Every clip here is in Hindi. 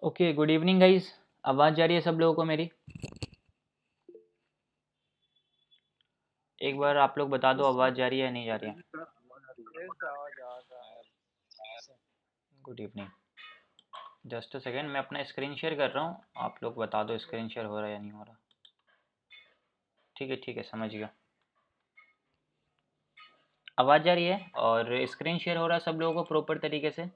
Okay, good evening guys. आवाज़ जा रही है सब लोगों को मेरी? एक बार आप लोग बता दो आवाज़ जा रही है या नहीं जा रही है। Good evening. Just a second, मैं अपना स्क्रीन शेयर कर रहा हूँ, आप लोग बता दो स्क्रीन शेयर हो रहा है या नहीं हो रहा। ठीक है, समझ गया। आवाज़ जा रही है और स्क्रीन शेयर हो रहा है सब लोगों को प्रॉपर तरीके से?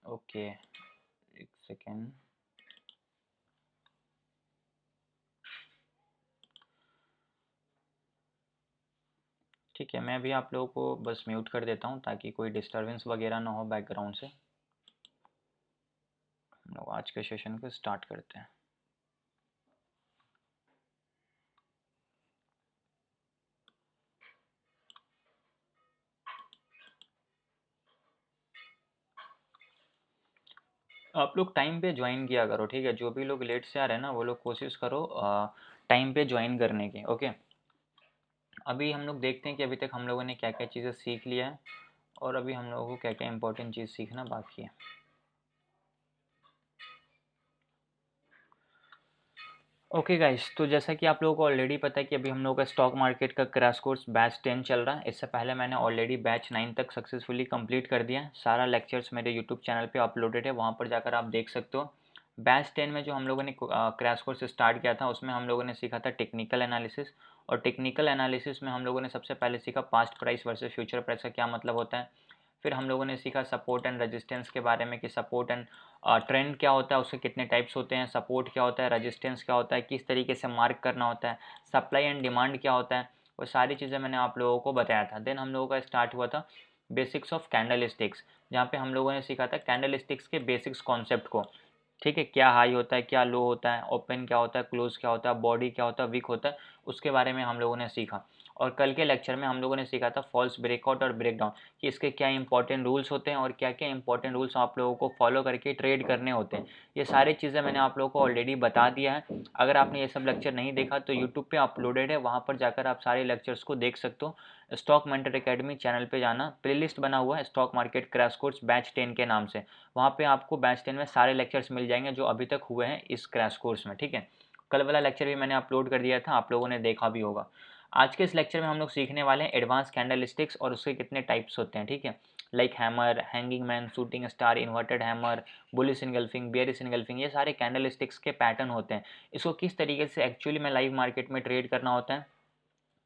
ओके, एक सेकेंड। ठीक है, मैं अभी आप लोगों को बस म्यूट कर देता हूँ ताकि कोई डिस्टरबेंस वगैरह ना हो बैकग्राउंड से। हम लोग आज के सेशन को स्टार्ट करते हैं। आप लोग टाइम पे ज्वाइन किया करो, ठीक है? जो भी लोग लेट से आ रहे हैं ना वो लोग कोशिश करो टाइम पे ज्वाइन करने की। ओके, अभी हम लोग देखते हैं कि अभी तक हम लोगों ने क्या क्या चीज़ें सीख लिया है और अभी हम लोगों को क्या क्या इंपॉर्टेंट चीज़ सीखना बाकी है। ओके गाइस, तो जैसा कि आप लोगों को ऑलरेडी पता है कि अभी हम लोगों का स्टॉक मार्केट का क्रैश कोर्स बैच 10 चल रहा है। इससे पहले मैंने ऑलरेडी बैच 9 तक सक्सेसफुली कंप्लीट कर दिया है। सारा लेक्चर्स मेरे यूट्यूब चैनल पे अपलोडेड है, वहाँ पर जाकर आप देख सकते हो। बैच 10 में जो हम लोगों ने क्रैश कोर्स स्टार्ट किया था उसमें हम लोगों ने सीखा था टेक्निकल एनालिसिस। और टेक्निकल एनालिसिस में हम लोगों ने सबसे पहले सीखा past price versus future price का क्या मतलब होता है। फिर हम लोगों ने सीखा सपोर्ट एंड रेजिस्टेंस के बारे में कि सपोर्ट एंड ट्रेंड क्या होता है, उसके कितने टाइप्स होते हैं, सपोर्ट क्या होता है, रेजिस्टेंस क्या होता है, किस तरीके से मार्क करना होता है, सप्लाई एंड डिमांड क्या होता है। वो सारी चीज़ें मैंने आप लोगों को बताया था। देन हम लोगों का स्टार्ट हुआ था बेसिक्स ऑफ कैंडल स्टिक्स, जहाँ पे हम लोगों ने सीखा था कैंडल स्टिक्स के बेसिक्स कॉन्सेप्ट को। ठीक है, क्या हाई होता है, क्या लो होता है, ओपन क्या होता है, क्लोज क्या होता है, बॉडी क्या होता है, वीक होता है, उसके बारे में हम लोगों ने सीखा। और कल के लेक्चर में हम लोगों ने सीखा था फॉल्स ब्रेकआउट और ब्रेकडाउन, कि इसके क्या इंपॉर्टेंट रूल्स होते हैं और क्या क्या इंपॉर्टेंट रूल्स आप लोगों को फॉलो करके ट्रेड करने होते हैं। ये सारी चीज़ें मैंने आप लोगों को ऑलरेडी बता दिया है। अगर आपने ये सब लेक्चर नहीं देखा तो यूट्यूब पे अपलोडेड है, वहाँ पर जाकर आप सारे लेक्चर्स को देख सकते हो। स्टॉक मेंटर एकेडमी चैनल पे जाना, प्लेलिस्ट बना हुआ है stock market crash course batch 10 के नाम से। वहाँ पे आपको बैच 10 में सारे लेक्चर्स मिल जाएंगे जो अभी तक हुए हैं इस क्रैश कोर्स में। ठीक है, कल वाला लेक्चर भी मैंने अपलोड कर दिया था, आप लोगों ने देखा भी होगा। आज के इस लेक्चर में हम लोग सीखने वाले हैं एडवांस कैंडल स्टिक्स और उसके कितने टाइप्स होते हैं। ठीक है, like hammer, hanging man, shooting star, inverted hammer, bullish engulfing, bearish engulfing, ये सारे कैंडल स्टिक्स के पैटर्न होते हैं। इसको किस तरीके से एक्चुअली में लाइव मार्केट में ट्रेड करना होता है,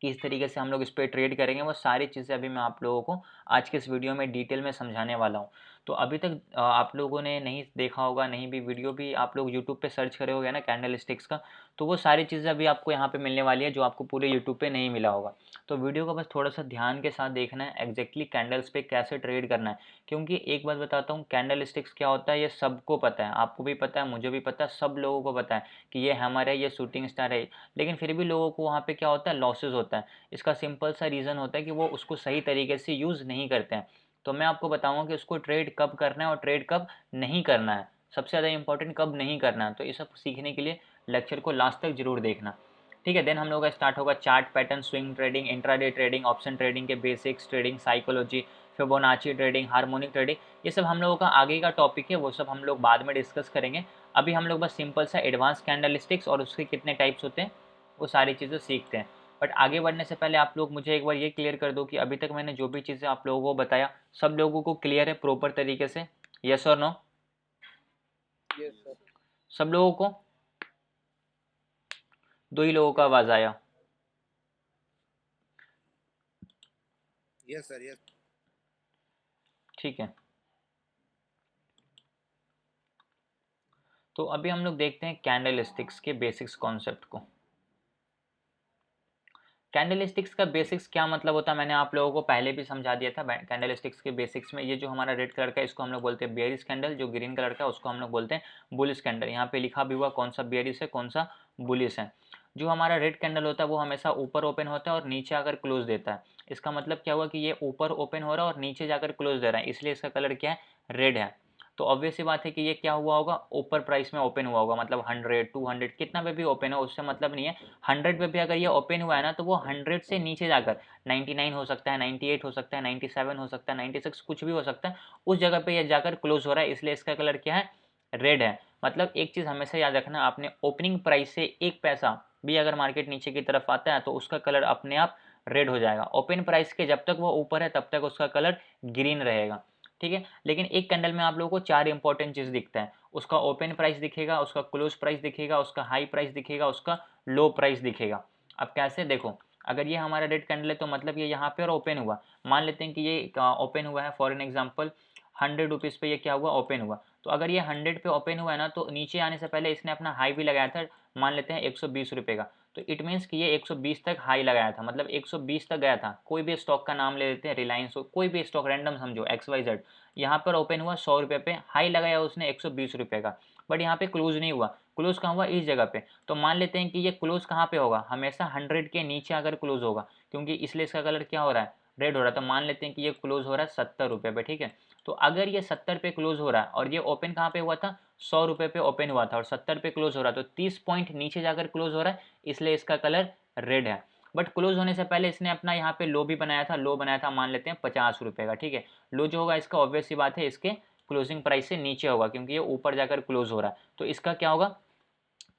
किस तरीके से हम लोग इस पर ट्रेड करेंगे, वो सारी चीज़ें अभी मैं आप लोगों को आज के इस वीडियो में डिटेल में समझाने वाला हूँ। तो अभी तक आप लोगों ने नहीं देखा होगा, नहीं भी वीडियो भी आप लोग यूट्यूब पे सर्च करे होगे ना कैंडल स्टिक्स का, तो वो सारी चीज़ें अभी आपको यहाँ पे मिलने वाली है जो आपको पूरे यूट्यूब पे नहीं मिला होगा। तो वीडियो को बस थोड़ा सा ध्यान के साथ देखना है, एग्जैक्टली कैंडल्स पे कैसे ट्रेड करना है। क्योंकि एक बात बताता हूँ, कैंडल स्टिक्स क्या होता है ये सबको पता है, आपको भी पता है, मुझे भी पता है, सब लोगों को पता है कि ये हैमर है, ये शूटिंग स्टार है। लेकिन फिर भी लोगों को वहाँ पे क्या होता है, लॉसेज होता है। इसका सिंपल सा रीज़न होता है कि वो उसको सही तरीके से यूज़ नहीं करते हैं। तो मैं आपको बताऊंगा कि उसको ट्रेड कब करना है और ट्रेड कब नहीं करना है, सबसे ज़्यादा इंपॉर्टेंट कब नहीं करना है। तो ये सब सीखने के लिए लेक्चर को लास्ट तक जरूर देखना। ठीक है, देन हम लोग का स्टार्ट होगा chart pattern, swing trading, intraday trading, option trading के basics, trading psychology, Fibonacci trading, harmonic trading. ये सब हम लोगों का आगे का टॉपिक है, वो सब हम लोग बाद में डिस्कस करेंगे। अभी हम लोग बस सिंपल सा एडवांस कैंडल स्टिक्स और उसके कितने टाइप्स होते हैं वो सारी चीज़ें सीखते हैं। बट आगे बढ़ने से पहले आप लोग मुझे एक बार ये क्लियर कर दो कि अभी तक मैंने जो भी चीज़ें आप लोगों को बताया सब लोगों को क्लियर है प्रॉपर तरीके से? यस और नो? सब लोगों को? दो ही लोगों का आवाज़ आया। Yes sir, yes. ठीक है, तो अभी हम लोग देखते हैं कैंडल स्टिक्स के बेसिक्स कॉन्सेप्ट को। कैंडल स्टिक्स का बेसिक्स क्या मतलब होता है मैंने आप लोगों को पहले भी समझा दिया था। कैंडल स्टिक्स के बेसिक्स में ये जो हमारा रेड कलर का है इसको हम लोग बोलते हैं बेयरिश कैंडल, जो ग्रीन कलर का है उसको हम लोग बोलते हैं बुलिश कैंडल। यहाँ पे लिखा भी हुआ कौन सा बेयरिश है कौन सा बुलिश है। जो हमारा रेड कैंडल होता है वो हमेशा ऊपर ओपन होता है और नीचे आकर क्लोज देता है। इसका मतलब क्या हुआ कि ये ऊपर ओपन हो रहा है और नीचे जाकर क्लोज दे रहा है, इसलिए इसका कलर क्या है, रेड है। तो ऑब्वियस सी बात है कि ये क्या हुआ होगा, ऊपर प्राइस में ओपन हुआ होगा, मतलब 100 200 कितना पे भी ओपन हो उससे मतलब नहीं है। 100 पे भी अगर ये ओपन हुआ है ना तो वो 100 से नीचे जाकर 99 हो सकता है, 98 हो सकता है, 97 हो सकता है, 96 कुछ भी हो सकता है, उस जगह पे ये जाकर क्लोज हो रहा है, इसलिए इसका कलर क्या है, रेड है। मतलब एक चीज़ हमेशा याद रखना, आपने ओपनिंग प्राइस से एक पैसा भी अगर मार्केट नीचे की तरफ आता है तो उसका कलर अपने आप रेड हो जाएगा। ओपन प्राइस के जब तक वो ऊपर है तब तक उसका कलर ग्रीन रहेगा, ठीक है। लेकिन एक कैंडल में आप लोगों को चार इंपॉर्टेंट चीज़ दिखता है, उसका ओपन प्राइस दिखेगा, उसका क्लोज प्राइस दिखेगा, उसका हाई प्राइस दिखेगा, उसका लो प्राइस दिखेगा। अब कैसे, देखो अगर ये हमारा रेड कैंडल है तो मतलब ये यहाँ पे और ओपन हुआ, मान लेते हैं कि ये ओपन हुआ है फॉर एन एग्जाम्पल 100 रुपीज़ पे, ये क्या हुआ, ओपन हुआ। तो अगर ये 100 पे ओपन हुआ है ना तो नीचे आने से पहले इसने अपना हाई भी लगाया था, मान लेते हैं 120 रुपये का, तो इट मीन्स कि ये 120 तक हाई लगाया था, मतलब 120 तक गया था। कोई भी स्टॉक का नाम ले लेते हैं, रिलायंस हो, कोई भी स्टॉक रैंडम समझो XYZ, यहाँ पर ओपन हुआ 100 रुपये पे, हाई लगाया उसने 120 रुपये का, बट यहाँ पे क्लोज नहीं हुआ। क्लोज कहाँ हुआ, इस जगह पे। तो मान लेते हैं कि ये क्लोज कहाँ पे होगा, हमेशा 100 के नीचे अगर क्लोज होगा, क्योंकि इसलिए इसका कलर क्या हो रहा है, रेड हो रहा है। तो मान लेते हैं कि ये क्लोज हो रहा है 70 रुपये पे, ठीक है। तो अगर ये 70 पे क्लोज हो रहा है और ये ओपन कहाँ पे हुआ था, 100 रुपये पे ओपन हुआ था और 70 पे क्लोज हो रहा है, तो 30 पॉइंट नीचे जाकर क्लोज हो रहा है, इसलिए इसका कलर रेड है। बट क्लोज होने से पहले इसने अपना यहाँ पे लो भी बनाया था, लो बनाया था मान लेते हैं 50 रुपये का, ठीक है। लो जो होगा इसका ऑब्वियस सी बात है इसके क्लोजिंग प्राइस से नीचे होगा, क्योंकि ये ऊपर जाकर क्लोज हो रहा है। तो इसका क्या होगा,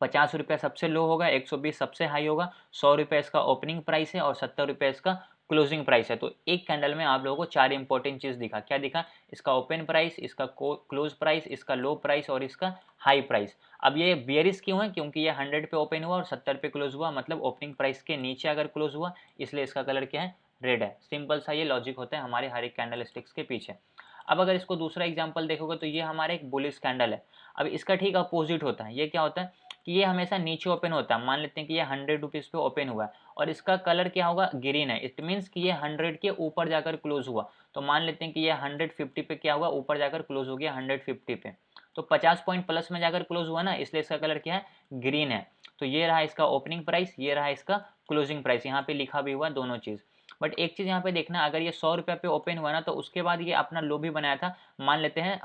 50 रुपये सबसे लो होगा, 120 सबसे हाई होगा, 100 रुपये इसका ओपनिंग प्राइस है और 70 रुपये इसका क्लोजिंग प्राइस है। तो एक कैंडल में आप लोगों को चार इंपॉर्टेंट चीज़ दिखा, क्या दिखा, इसका ओपन प्राइस, इसका क्लोज प्राइस, इसका लो प्राइस और इसका हाई प्राइस। अब ये बियरिश क्यों है, क्योंकि ये 100 पे ओपन हुआ और 70 पे क्लोज हुआ, मतलब ओपनिंग प्राइस के नीचे अगर क्लोज हुआ, इसलिए इसका कलर क्या है, रेड है। सिंपल सा ये लॉजिक होता है हमारे हर एक कैंडल स्टिक्स के पीछे। अब अगर इसको दूसरा एग्जाम्पल देखोगे तो ये हमारा एक बुलिश कैंडल है। अब इसका ठीक अपोजिट होता है, ये क्या होता है कि ये हमेशा नीचे ओपन होता है। मान लेते हैं कि ये 100 रुपीज़ पे ओपन हुआ है और इसका कलर क्या होगा, ग्रीन है। इट मीन्स कि ये 100 के ऊपर जाकर क्लोज हुआ। तो मान लेते हैं कि ये 150 पे क्या हुआ, ऊपर जाकर क्लोज हो गया 150 पे, तो 50 पॉइंट प्लस में जाकर क्लोज हुआ ना, इसलिए इसका कलर क्या है, ग्रीन है। तो ये रहा इसका ओपनिंग प्राइस, ये रहा इसका क्लोजिंग प्राइस, यहाँ पे लिखा भी हुआ दोनों चीज़। बट एक चीज़ यहाँ पे देखना, अगर ये 100 रुपये पे ओपन हुआ ना तो उसके बाद ये अपना लो भी बनाया था, मान लेते हैं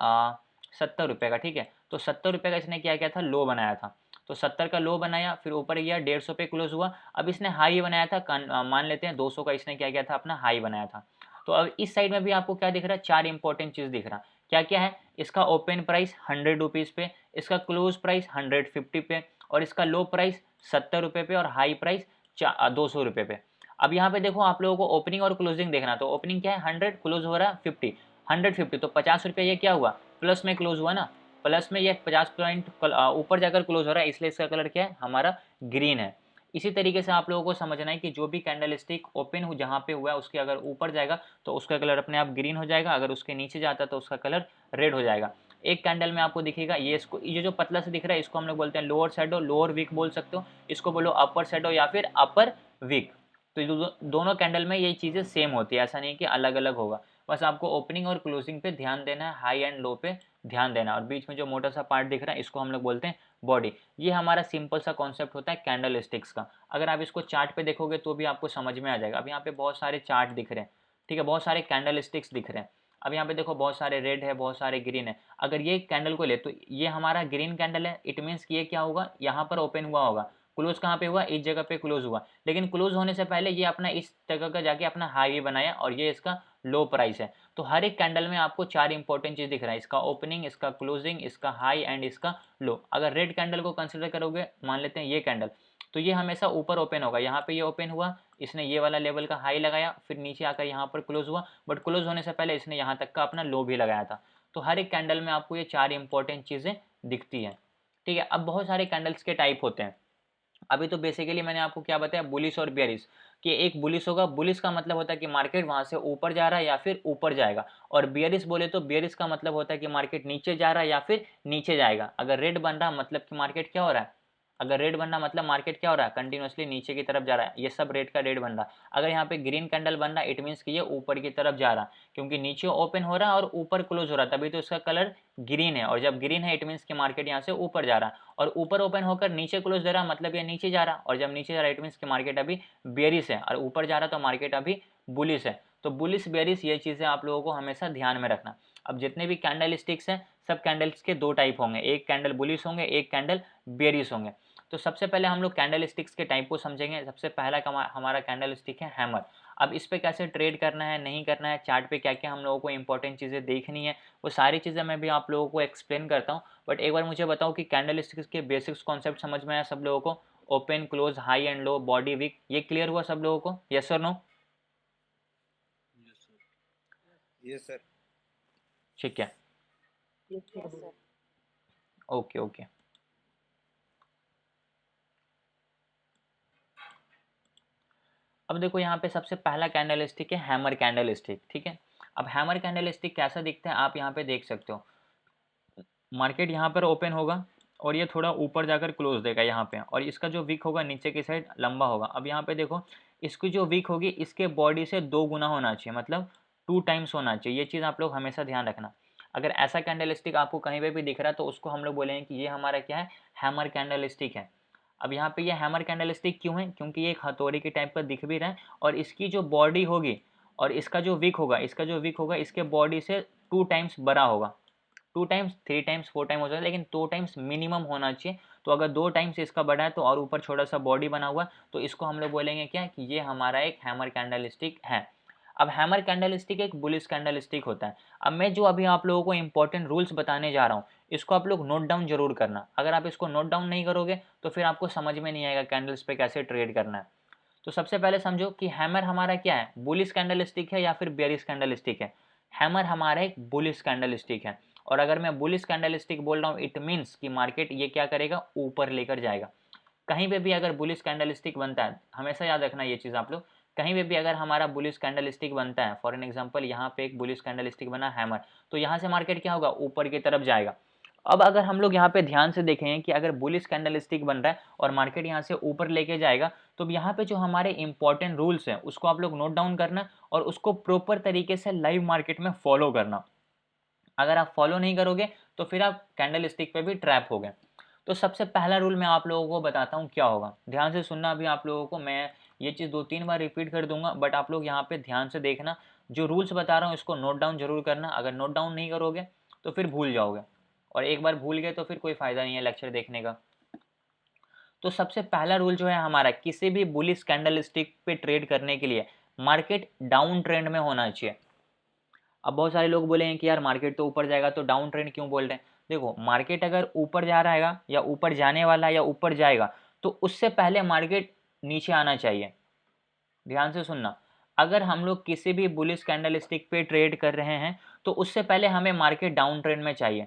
70 रुपये का, ठीक है। तो 70 रुपये का इसने क्या किया था, लो बनाया था। तो 70 का लो बनाया, फिर ऊपर गया 150 पे क्लोज हुआ। अब इसने हाई बनाया था, मान लेते हैं 200 का इसने क्या किया था, अपना हाई बनाया था। तो अब इस साइड में भी आपको क्या दिख रहा है, चार इंपॉर्टेंट चीज़ दिख रहा। क्या क्या है, इसका ओपन प्राइस 100 रुपीज़ पे, इसका क्लोज प्राइस 150 पे और इसका लो प्राइस 70 रुपये पे और हाई प्राइस 200 रुपये पे। अब यहाँ पे देखो आप लोगों को ओपनिंग और क्लोजिंग देखना, तो ओपनिंग क्या है 100, क्लोज हो रहा है 50, 150, तो 50 रुपये ये क्या हुआ, प्लस में क्लोज हुआ ना, प्लस में ये 50 पॉइंट ऊपर जाकर क्लोज हो रहा है, इसलिए इसका कलर क्या है, हमारा ग्रीन है। इसी तरीके से आप लोगों को समझना है कि जो भी कैंडल स्टिक ओपन हो जहाँ पे हुआ है उसके अगर ऊपर जाएगा तो उसका कलर अपने आप ग्रीन हो जाएगा, अगर उसके नीचे जाता तो उसका कलर रेड हो जाएगा। एक कैंडल में आपको दिखेगा ये, इसको ये जो पतला से दिख रहा है इसको हम लोग बोलते हैं लोअर शैडो, लोअर वीक बोल सकते हो, इसको बोलो अपर शैडो या फिर अपर वीक। तो दोनों कैंडल में ये चीज़ें सेम होती है, ऐसा नहीं कि अलग अलग होगा। बस आपको ओपनिंग और क्लोजिंग पे ध्यान देना है, हाई एंड लो पे ध्यान देना। और बीच में जो मोटा सा पार्ट दिख रहा है इसको हम लोग बोलते हैं बॉडी। ये हमारा सिंपल सा कॉन्सेप्ट होता है कैंडल स्टिक्स का। अगर आप इसको चार्ट पे देखोगे तो भी आपको समझ में आ जाएगा। अब यहाँ पे बहुत सारे चार्ट दिख रहे हैं, ठीक है, बहुत सारे कैंडल स्टिक्स दिख रहे हैं। अब यहाँ पे देखो बहुत सारे रेड है, बहुत सारे ग्रीन है। अगर ये कैंडल को ले तो ये हमारा ग्रीन कैंडल है, इट मीन्स कि ये क्या होगा, यहाँ पर ओपन हुआ होगा, क्लोज कहाँ पे हुआ, इस जगह पे क्लोज हुआ, लेकिन क्लोज होने से पहले ये अपना इस जगह का जाके अपना हाई बनाया और ये इसका लो प्राइस है। तो हर एक कैंडल में आपको चार इंपॉर्टेंट चीज दिख रहा है, इसका ओपनिंग, इसका क्लोजिंग, इसका हाई एंड इसका लो। अगर रेड कैंडल को कंसिडर करोगे, मान लेते हैं ये कैंडल, तो ये हमेशा ऊपर ओपन होगा, यहाँ पे ये ओपन हुआ, इसने ये वाला लेवल का हाई लगाया, फिर नीचे आकर यहाँ पर क्लोज हुआ, बट क्लोज होने से पहले इसने यहाँ तक का अपना लो भी लगाया था। तो हर एक कैंडल में आपको ये चार इंपॉर्टेंट चीजें दिखती हैं, ठीक है। अब बहुत सारे कैंडल्स के टाइप होते हैं। अभी तो बेसिकली मैंने आपको क्या बताया, बुलिश और बेयरिश, कि एक बुलिश होगा, बुलिश का मतलब होता है कि मार्केट वहां से ऊपर जा रहा है या फिर ऊपर जाएगा, और बेयरिश बोले तो बेयरिश का मतलब होता है कि मार्केट नीचे जा रहा है या फिर नीचे जाएगा। अगर रेड बन रहा मतलब कि मार्केट क्या हो रहा है, अगर रेड बन रहा मतलब मार्केट क्या हो रहा है, कंटिन्यूसली नीचे की तरफ जा रहा है, ये सब रेड का रेड बन रहा है। अगर यहाँ पे ग्रीन कैंडल बन रहा है इट मीन्स कि ये ऊपर की तरफ जा रहा है, क्योंकि नीचे ओपन हो रहा है और ऊपर क्लोज हो रहा है, तभी तो इसका कलर ग्रीन है। और जब ग्रीन है इट मीन्स कि मार्केट यहाँ से ऊपर जा रहा है, और ऊपर ओपन होकर नीचे क्लोज दे रहा मतलब ये नीचे जा रहा, और जब नीचे जा रहा इट मीन्स कि मार्केट अभी बेरिश है, और ऊपर जा रहा तो मार्केट अभी बुलिश है। तो बुलिश बेरिश ये चीज़ें आप लोगों को हमेशा ध्यान में रखना। अब जितने भी कैंडल स्टिक्स हैं सब कैंडल्स के दो टाइप होंगे, एक कैंडल बुलिश होंगे, एक कैंडल बेरिश होंगे। तो सबसे पहले हम लोग कैंडल स्टिक्स के टाइप को समझेंगे। सबसे पहला हमारा कैंडल स्टिक है हैमर। अब इस पे कैसे ट्रेड करना है, नहीं करना है, चार्ट पे क्या क्या हम लोगों को इंपॉर्टेंट चीज़ें देखनी है, वो सारी चीज़ें मैं भी आप लोगों को एक्सप्लेन करता हूँ। बट एक बार मुझे बताओ कि कैंडल स्टिक्स के बेसिक्स कॉन्सेप्ट समझ में आया सब लोगों को? Open, close, high and low, body, wick, ये क्लियर हुआ सब लोगों को? यस और नो? Yes sir. ठीक है, यस सर। Okay okay. अब देखो यहाँ पे सबसे पहला कैंडल स्टिक है हैमर कैंडल स्टिक, ठीक है। अब हैमर कैंडल स्टिक कैसा दिखता है आप यहाँ पे देख सकते हो। मार्केट यहाँ पर ओपन होगा और ये थोड़ा ऊपर जाकर क्लोज देगा यहाँ पे, और इसका जो वीक होगा नीचे की साइड लंबा होगा। अब यहाँ पे देखो इसकी जो वीक होगी इसके बॉडी से 2 गुना होना चाहिए, मतलब 2 टाइम्स होना चाहिए। ये चीज़ आप लोग हमेशा ध्यान रखना। अगर ऐसा कैंडल स्टिक आपको कहीं पे भी दिख रहा है तो उसको हम लोग बोलेंगे कि ये हमारा क्या है, हैमर कैंडल स्टिक है। अब यहाँ पे ये हैमर कैंडल स्टिक क्यों है, क्योंकि ये एक हथौड़ी के टाइप का दिख भी रहा है, और इसकी जो बॉडी होगी और इसका जो वीक होगा, इसके बॉडी से 2 टाइम्स बड़ा होगा। 2 टाइम्स, 3 टाइम्स, 4 टाइम हो जाता है, लेकिन 2 टाइम्स मिनिमम होना चाहिए। तो अगर 2 टाइम्स इसका बड़ा है तो और ऊपर छोटा सा बॉडी बना हुआ है, तो इसको हम लोग बोलेंगे क्या, कि ये हमारा एक हैमर कैंडल स्टिक है। अब हैमर कैंडल स्टिक एक बुलिश कैंडल स्टिक होता है। अब मैं जो अभी आप लोगों को इंपॉर्टेंट रूल्स बताने जा रहा हूँ, इसको आप लोग नोट डाउन जरूर करना। अगर आप इसको नोट डाउन नहीं करोगे तो फिर आपको समझ में नहीं आएगा कैंडल्स पे कैसे ट्रेड करना है। तो सबसे पहले समझो कि हैमर हमारा क्या है, बुलिश कैंडल स्टिक है या फिर बेरिश कैंडल स्टिक है। हैमर हमारा एक बुलिश कैंडल स्टिक है, और अगर मैं बुलिश कैंडल स्टिक बोल रहा हूँ इट मीन्स कि मार्केट ये क्या करेगा, ऊपर लेकर जाएगा। कहीं पे भी अगर बुलिश कैंडल स्टिक बनता है, हमेशा याद रखना ये चीज़ आप लोग, कहीं पे भी अगर हमारा बुलिश कैंडल स्टिक बनता है, फॉर एन एग्जांपल यहाँ पे एक बुलिश कैंडल स्टिक बना हैमर, तो यहाँ से मार्केट क्या होगा, ऊपर की तरफ जाएगा। अब अगर हम लोग यहाँ पे ध्यान से देखें कि अगर बुलिश कैंडल स्टिक बन रहा है और मार्केट यहाँ से ऊपर लेके जाएगा, तो यहाँ पे जो हमारे इंपॉर्टेंट रूल्स हैं उसको आप लोग नोट डाउन करना और उसको प्रॉपर तरीके से लाइव मार्केट में फॉलो करना। अगर आप फॉलो नहीं करोगे तो फिर आप कैंडल स्टिक पे भी ट्रैप हो गए। तो सबसे पहला रूल मैं आप लोगों को बताता हूँ क्या होगा, ध्यान से सुनना। अभी आप लोगों को मैं ये चीज़ 2-3 बार रिपीट कर दूंगा, बट आप लोग यहाँ पे ध्यान से देखना। जो रूल्स बता रहा हूँ इसको नोट डाउन जरूर करना। अगर नोट डाउन नहीं करोगे तो फिर भूल जाओगे, और एक बार भूल गए तो फिर कोई फ़ायदा नहीं है लेक्चर देखने का। तो सबसे पहला रूल जो है हमारा, किसी भी बुलिश कैंडल स्टिक पे ट्रेड करने के लिए मार्केट डाउन ट्रेंड में होना चाहिए। अब बहुत सारे लोग बोलेंगे कि यार मार्केट तो ऊपर जाएगा तो डाउन ट्रेंड क्यों बोल रहे हैं। देखो मार्केट अगर ऊपर जा रहा है या ऊपर जाने वाला है या ऊपर जाएगा, तो उससे पहले मार्केट नीचे आना चाहिए। ध्यान से सुनना। अगर हम लोग किसी भी बुलिश कैंडल स्टिक पे ट्रेड कर रहे हैं तो उससे पहले हमें मार्केट डाउन ट्रेंड में चाहिए।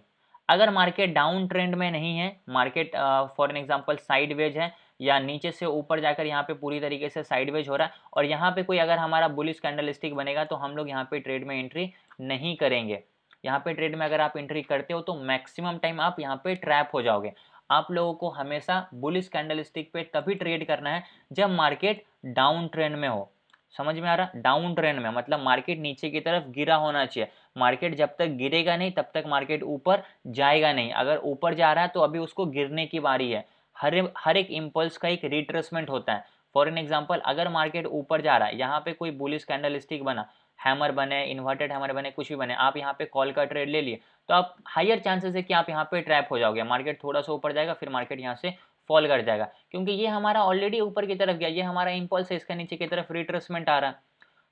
अगर मार्केट डाउन ट्रेंड में नहीं है, market for an example sideways है या नीचे से ऊपर जाकर यहाँ पे पूरी तरीके से साइडवेज हो रहा है, और यहाँ पे कोई अगर हमारा बुलिश कैंडल स्टिक बनेगा तो हम लोग यहाँ पे ट्रेड में एंट्री नहीं करेंगे। यहाँ पे ट्रेड में अगर आप एंट्री करते हो तो मैक्सिमम टाइम आप यहाँ पे ट्रैप हो जाओगे। आप लोगों को हमेशा बुलिश कैंडल स्टिक पे तभी ट्रेड करना है जब मार्केट डाउन ट्रेंड में हो। समझ में आ रहा? डाउन ट्रेंड में मतलब मार्केट नीचे की तरफ गिरा होना चाहिए। मार्केट जब तक गिरेगा नहीं तब तक मार्केट ऊपर जाएगा नहीं। अगर ऊपर जा रहा है तो अभी उसको गिरने की बारी है। हर एक इम्पल्स का एक रिट्रेसमेंट होता है। फॉर एन एग्जांपल अगर मार्केट ऊपर जा रहा है, यहाँ पे कोई बुलिश कैंडल स्टिक बना, हैमर बने, इन्वर्टेड हैमर बने, कुछ भी बने, आप यहाँ पे कॉल का ट्रेड ले लिए, तो आप हायर चांसेस है कि आप यहाँ पे ट्रैप हो जाओगे। मार्केट थोड़ा सा ऊपर जाएगा फिर मार्केट यहाँ से फॉल कर जाएगा, क्योंकि ये हमारा ऑलरेडी ऊपर की तरफ गया, ये हमारा इंपल्स है, इसका नीचे की तरफ रिट्रेसमेंट आ रहा है।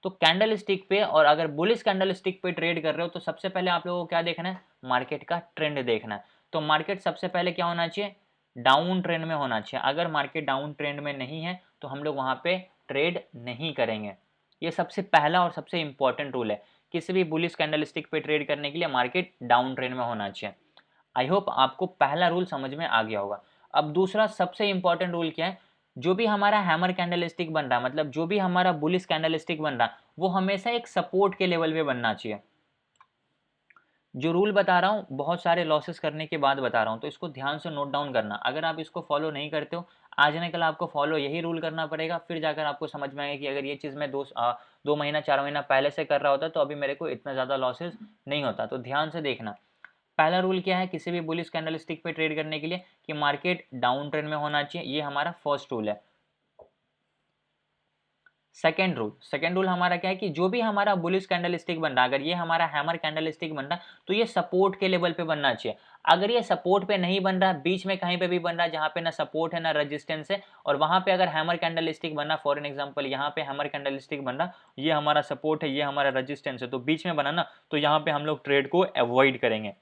तो कैंडल स्टिक पे, और अगर बुलिश कैंडल स्टिक पे ट्रेड कर रहे हो तो सबसे पहले आप लोगों को क्या देखना है, मार्केट का ट्रेंड देखना है। तो मार्केट सबसे पहले क्या होना चाहिए, डाउन ट्रेंड में होना चाहिए। अगर मार्केट डाउन ट्रेंड में नहीं है तो हम लोग वहाँ पे ट्रेड नहीं करेंगे। ये सबसे पहला और सबसे इंपॉर्टेंट रूल है, किसी भी बुलिश कैंडल स्टिक पे ट्रेड करने के लिए मार्केट डाउन ट्रेंड में होना चाहिए। आई होप आपको पहला रूल समझ में आ गया होगा। अब दूसरा सबसे इंपॉर्टेंट रूल क्या है, जो भी हमारा हैमर कैंडल स्टिक बन रहा है, मतलब जो भी हमारा बुलिश कैंडल स्टिक बन रहा है, वो हमेशा एक सपोर्ट के लेवल पे बनना चाहिए। जो रूल बता रहा हूँ बहुत सारे लॉसेस करने के बाद बता रहा हूँ, तो इसको ध्यान से नोट डाउन करना। अगर आप इसको फॉलो नहीं करते हो, आज न कल आपको फॉलो यही रूल करना पड़ेगा, फिर जाकर आपको समझ में आएगा कि अगर ये चीज़ मैं 2 महीना 4 महीना पहले से कर रहा होता तो अभी मेरे को इतना ज़्यादा लॉसेस नहीं होता। तो ध्यान से देखना। पहला रूल क्या है किसी भी बुलिश कैंडल स्टिक पे ट्रेड करने के लिए, कि मार्केट डाउन ट्रेंड में होना चाहिए, ये हमारा फर्स्ट रूल है। सेकेंड रूल हमारा क्या है कि जो भी हमारा बुलिश कैंडल स्टिक बन रहा है, अगर ये हमारा हैमर कैंडल स्टिक बन रहा है तो ये सपोर्ट के लेवल पे बनना चाहिए। अगर ये सपोर्ट पे नहीं बन रहा, बीच में कहीं पे भी बन रहा है जहां पे ना सपोर्ट है ना रेजिस्टेंस है, और वहां पे अगर हैमर कैंडल स्टिक बनना, फॉर एन एग्जांपल यहाँ पे हैमर कैंडल स्टिक बन रहा, ये हमारा सपोर्ट है, ये हमारा रेजिस्टेंस है, तो बीच में बना ना, तो यहाँ पे हम लोग ट्रेड को अवॉइड करेंगे।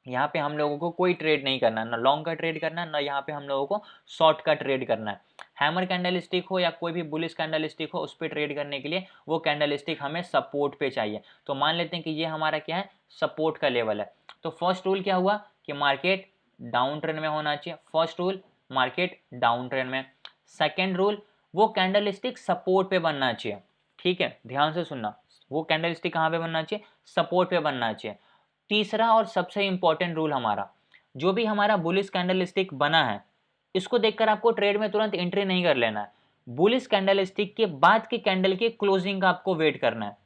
यहाँ पे हम लोगों को कोई ट्रेड नहीं करना, ना लॉन्ग का ट्रेड करना, ना यहाँ पे हम लोगों को शॉर्ट का ट्रेड करना है। हैमर कैंडल स्टिक हो या कोई भी बुलिश कैंडल स्टिक हो, उस पर ट्रेड करने के लिए वो कैंडल स्टिक हमें सपोर्ट पे चाहिए। तो मान लेते हैं कि ये हमारा क्या है, सपोर्ट का लेवल है। तो फर्स्ट रूल क्या हुआ कि मार्केट डाउन ट्रेंड में होना चाहिए। First rule, market down trend में। सेकेंड रूल, वो कैंडल स्टिक सपोर्ट पे बनना चाहिए। ठीक है, ध्यान से सुनना, वो कैंडल स्टिक कहाँ पे बनना चाहिए, सपोर्ट पे बनना चाहिए। तीसरा और सबसे इंपॉर्टेंट रूल हमारा, जो भी हमारा बुलिश कैंडल स्टिक बना है, इसको देखकर आपको ट्रेड में तुरंत एंट्री नहीं कर लेना है। बुलिश कैंडल स्टिक के बाद के कैंडल के क्लोजिंग का आपको वेट करना है।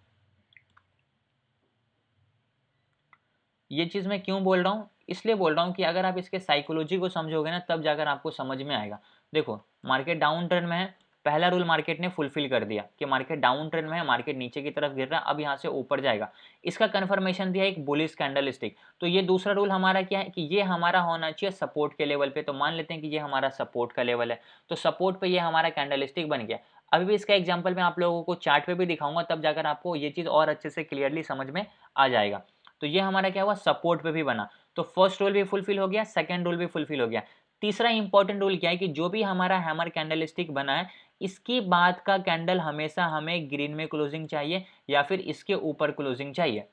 ये चीज मैं क्यों बोल रहा हूं, इसलिए बोल रहा हूं कि अगर आप इसके साइकोलॉजी को समझोगे ना, तब जाकर आपको समझ में आएगा। देखो, मार्केट डाउन ट्रेंड में है, पहला रूल मार्केट ने फुलफिल कर दिया कि मार्केट डाउन ट्रेंड में है, मार्केट नीचे की तरफ गिर रहा है, अब यहां से ऊपर जाएगा, इसका कंफर्मेशन दिया एक बुलिश कैंडल स्टिक। तो ये दूसरा रूल हमारा क्या है कि ये हमारा होना चाहिए सपोर्ट के लेवल पे। तो मान लेते हैं कि ये हमारा सपोर्ट का लेवल है, तो सपोर्ट पे ये हमारा कैंडल स्टिक बन गया। अभी भी इसका एग्जाम्पल मैं आप लोगों को चार्ट पे भी दिखाऊंगा, तब जाकर आपको ये चीज और अच्छे से क्लियरली समझ में आ जाएगा। तो ये हमारा क्या हुआ, सपोर्ट पे भी बना। तो फर्स्ट रूल भी फुलफिल हो गया, सेकंड रूल भी फुलफिल हो गया। तीसरा इंपॉर्टेंट रूल क्या है कि जो भी हमारा हैमर कैंडल स्टिक बना है, इसकी बाद का कैंडल हमेशा हमें ग्रीन में क्लोजिंग चाहिए या फिर इसके ऊपर क्लोजिंग चाहिए।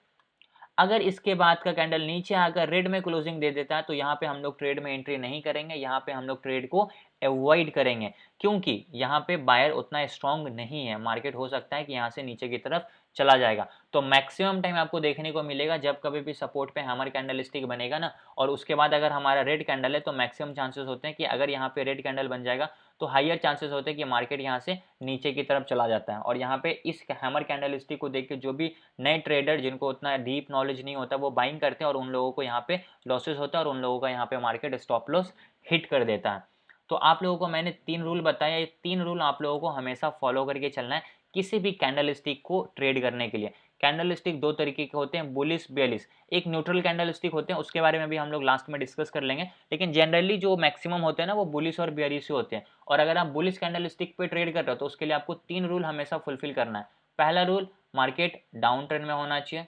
अगर इसके बाद का कैंडल नीचे आकर रेड में क्लोजिंग दे देता है, तो यहाँ पे हम लोग ट्रेड में एंट्री नहीं करेंगे, यहाँ पे हम लोग ट्रेड को अवॉइड करेंगे, क्योंकि यहाँ पे बायर उतना स्ट्रांग नहीं है। मार्केट हो सकता है कि यहाँ से नीचे की तरफ चला जाएगा। तो मैक्सिमम टाइम आपको देखने को मिलेगा जब कभी भी सपोर्ट पे हैमर कैंडल स्टिक बनेगा ना, और उसके बाद अगर हमारा रेड कैंडल है, तो मैक्सिमम चांसेस होते हैं कि अगर यहाँ पे रेड कैंडल बन जाएगा तो हाइयर चांसेस होते हैं कि मार्केट यहाँ से नीचे की तरफ चला जाता है। और यहाँ पे इस हैमर कैंडल स्टिक को देख के जो भी नए ट्रेडर जिनको उतना डीप नॉलेज नहीं होता, वो बाइंग करते हैं और उन लोगों को यहाँ पे लॉसेस होता है, और उन लोगों का यहाँ पे मार्केट स्टॉप लॉस हिट कर देता है। तो आप लोगों को मैंने 3 रूल बताया, ये 3 रूल आप लोगों को हमेशा फॉलो करके चलना है किसी भी कैंडल स्टिक को ट्रेड करने के लिए। कैंडल स्टिक 2 तरीके के होते हैं, बुलिश बेयरिश। एक न्यूट्रल कैंडल स्टिक होते हैं, उसके बारे में भी हम लोग लास्ट में डिस्कस कर लेंगे, लेकिन जनरली जो मैक्सिमम होते हैं ना, वो बुलिश और बेयरिश होते हैं। और अगर आप बुलिश कैंडल स्टिक पे ट्रेड कर रहे हो, तो उसके लिए आपको 3 रूल हमेशा फुलफिल करना है। पहला रूल, मार्केट डाउन ट्रेंड में होना चाहिए।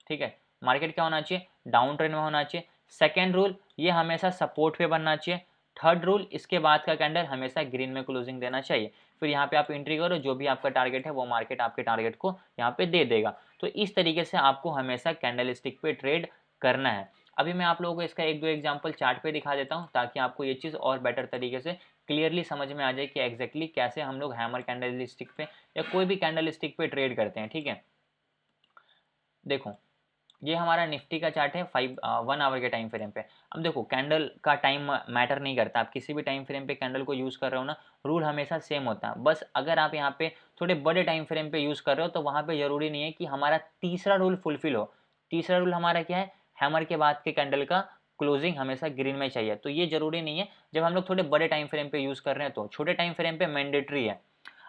ठीक है, मार्केट क्या होना चाहिए, डाउन ट्रेंड में होना चाहिए। सेकेंड रूल, ये हमेशा सपोर्ट पे बनना चाहिए। थर्ड रूल, इसके बाद का कैंडल हमेशा ग्रीन में क्लोजिंग देना चाहिए। फिर यहाँ पे आप एंट्री करो, जो भी आपका टारगेट है वो मार्केट आपके टारगेट को यहाँ पे दे देगा। तो इस तरीके से आपको हमेशा कैंडल स्टिक पे ट्रेड करना है। अभी मैं आप लोगों को इसका 1-2 एग्जाम्पल चार्ट पे दिखा देता हूँ, ताकि आपको ये चीज़ और बेटर तरीके से क्लियरली समझ में आ जाए कि एग्जैक्टली कैसे हम लोग हैमर कैंडल स्टिक पे या कोई भी कैंडल स्टिक पे ट्रेड करते हैं। ठीक है, देखो ये हमारा निफ्टी का चार्ट है 1 आवर के टाइम फ्रेम पे। अब देखो, कैंडल का टाइम मैटर नहीं करता, आप किसी भी टाइम फ्रेम पे कैंडल को यूज़ कर रहे हो ना, रूल हमेशा सेम होता है। बस अगर आप यहाँ पे थोड़े बड़े टाइम फ्रेम पे यूज़ कर रहे हो, तो वहाँ पे ज़रूरी नहीं है कि हमारा तीसरा रूल फुलफिल हो। तीसरा रूल हमारा क्या है, हैमर के बाद के कैंडल का क्लोजिंग हमेशा ग्रीन में चाहिए। तो ये ज़रूरी नहीं है, जब हम लोग थोड़े बड़े टाइम फ्रेम पे यूज़ कर रहे हैं, तो छोटे टाइम फ्रेम पे मैंडेटरी है।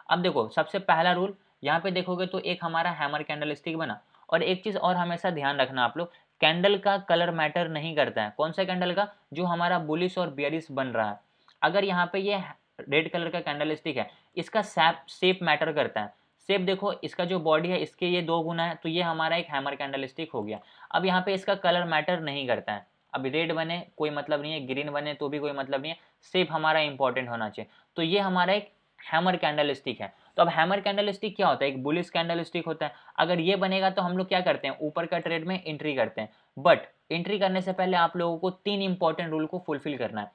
अब देखो, सबसे पहला रूल यहाँ पे देखोगे तो एक हमारा हैमर कैंडल स्टिक बना। और एक चीज़ और हमेशा ध्यान रखना आप लोग, कैंडल का कलर मैटर नहीं करता है। कौन सा कैंडल का, जो हमारा बुलिश और बेयरिश बन रहा है। अगर यहाँ पे ये रेड कलर का कैंडल स्टिक है, इसका शेप मैटर करता है। शेप देखो, इसका जो बॉडी है इसके ये 2 गुना है, तो ये हमारा एक हैमर कैंडल स्टिक हो गया। अब यहाँ पे इसका कलर मैटर नहीं करता है, अब रेड बने कोई मतलब नहीं है, ग्रीन बने तो भी कोई मतलब नहीं है, शेप हमारा इंपॉर्टेंट होना चाहिए। तो ये हमारा एक हैमर कैंडल स्टिक है। तो अब हैमर कैंडल स्टिक क्या होता है, एक बुलिश कैंडल स्टिक होता है। अगर ये बनेगा तो हम लोग क्या करते हैं, ऊपर का ट्रेड में एंट्री करते हैं। बट एंट्री करने से पहले आप लोगों को 3 इंपॉर्टेंट रूल को फुलफिल करना है।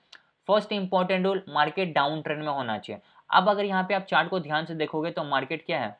First important rule, market down trend में होना चाहिए। अब अगर यहाँ पे आप चार्ट को ध्यान से देखोगे तो मार्केट क्या है,